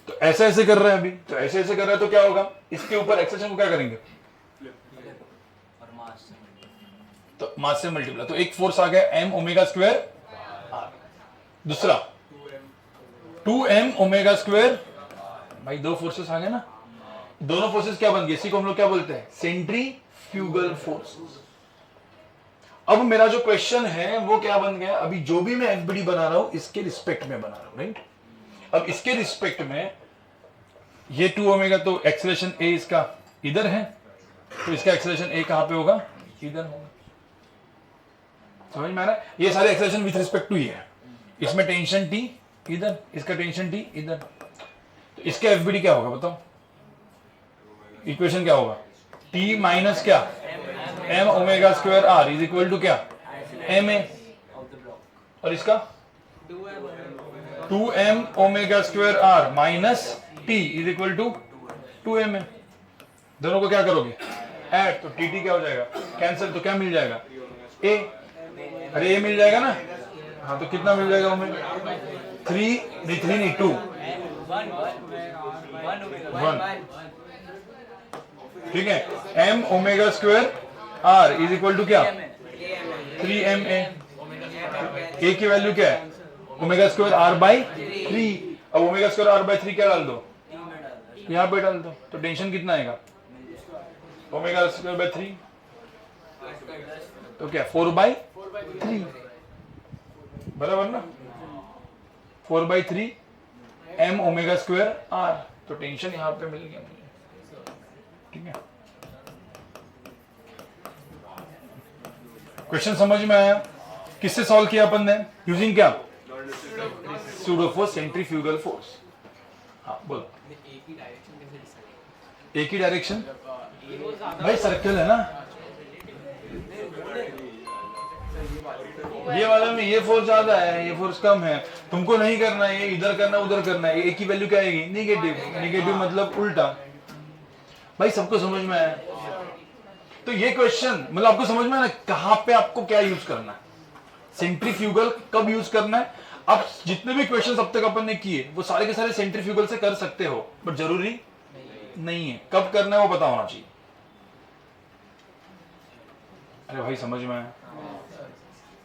तो ऐसे ऐसे कर रहा है अभी, तो ऐसे ऐसे कर रहा है तो क्या होगा? इसके ऊपर एक्सेलरेशन को क्या करेंगे? तो मास से मल्टीप्लाई, तो एक फोर्स आ गया एम ओमेगा स्क्वायर आर, दूसरा 2m ओमेगा स्क्वायर। भाई दो फोर्सेस आ गए ना, दोनों फोर्सेस क्या बन गए? इसी को हम लोग क्या बोलते हैं? Centrifugal force. अब मेरा जो क्वेश्चन है वो क्या बन गया? अभी जो भी मैं एफबीडी बना रहा हूं इसके रिस्पेक्ट में बना रहा हूं, राइट? अब इसके रिस्पेक्ट में ये 2 ओमेगा, तो एक्सेलरेशन ए इसका इधर है, तो इसका एक्सेलरेशन ए कहां पे होगा? इधर होगा। समझ में आ रहा है? ये सारे एक्सेलरेशन विथ रिस्पेक्ट टू ये है। इसमें टेंशन टी इधर, इसका टेंशन टी इधर, तो इसका एफबीडी क्या होगा बताओ? इक्वेशन क्या होगा? टी माइनस क्या? M omega square r is equal to क्या? एम ए, और इसका 2m omega square r minus T is equal to 2m a. दोनों को क्या करोगे? ऐड, तो टी क्या हो जाएगा? कैंसिल, तो क्या मिल जाएगा? ए। अरे ए मिल जाएगा ना? हाँ, तो कितना मिल जाएगा ओमेगा? 3 नहीं 2 1, ठीक है। m omega square r is equal to क्या? 3ma। a की वैल्यू क्या है? Omega square r by 3। अब ओमेगा स्क्वायर r बाई 3 क्या डाल दो? यहाँ पे डाल दो, तो टेंशन कितना आएगा? ओमेगा स्क्वायर बाई 3, तो क्या 4/3 बराबर ना? 4/3 m ओमेगा स्क्वायर r, तो टेंशन यहां पे मिल गया मुझे, ठीक है। क्वेश्चन समझ में आया? किससे सॉल्व किया अपन ने? यूजिंग क्या? Pseudo force, centrifugal force. हाँ बोलो। एक ही डायरेक्शन भाई, सर्कल है ना ये वाला में, ये फोर्स ज्यादा है, ये फोर्स कम है, तुमको नहीं करना है, ये इधर करना उधर करना है, एक ही वैल्यू क्या आएगी? नेगेटिव। नेगेटिव मतलब उल्टा। भाई सबको समझ में आया? तो ये क्वेश्चन मतलब आपको समझ में आया ना कहां पे आपको क्या यूज करना है, सेंट्रीफ्यूगल कब यूज करना है। अब जितने भी क्वेश्चन अब तक अपन ने किए वो सारे के सारे सेंट्रीफ्यूगल से कर सकते हो, बट जरूरी नहीं है। कब करना है वो पता होना चाहिए। अरे भाई समझ में आया?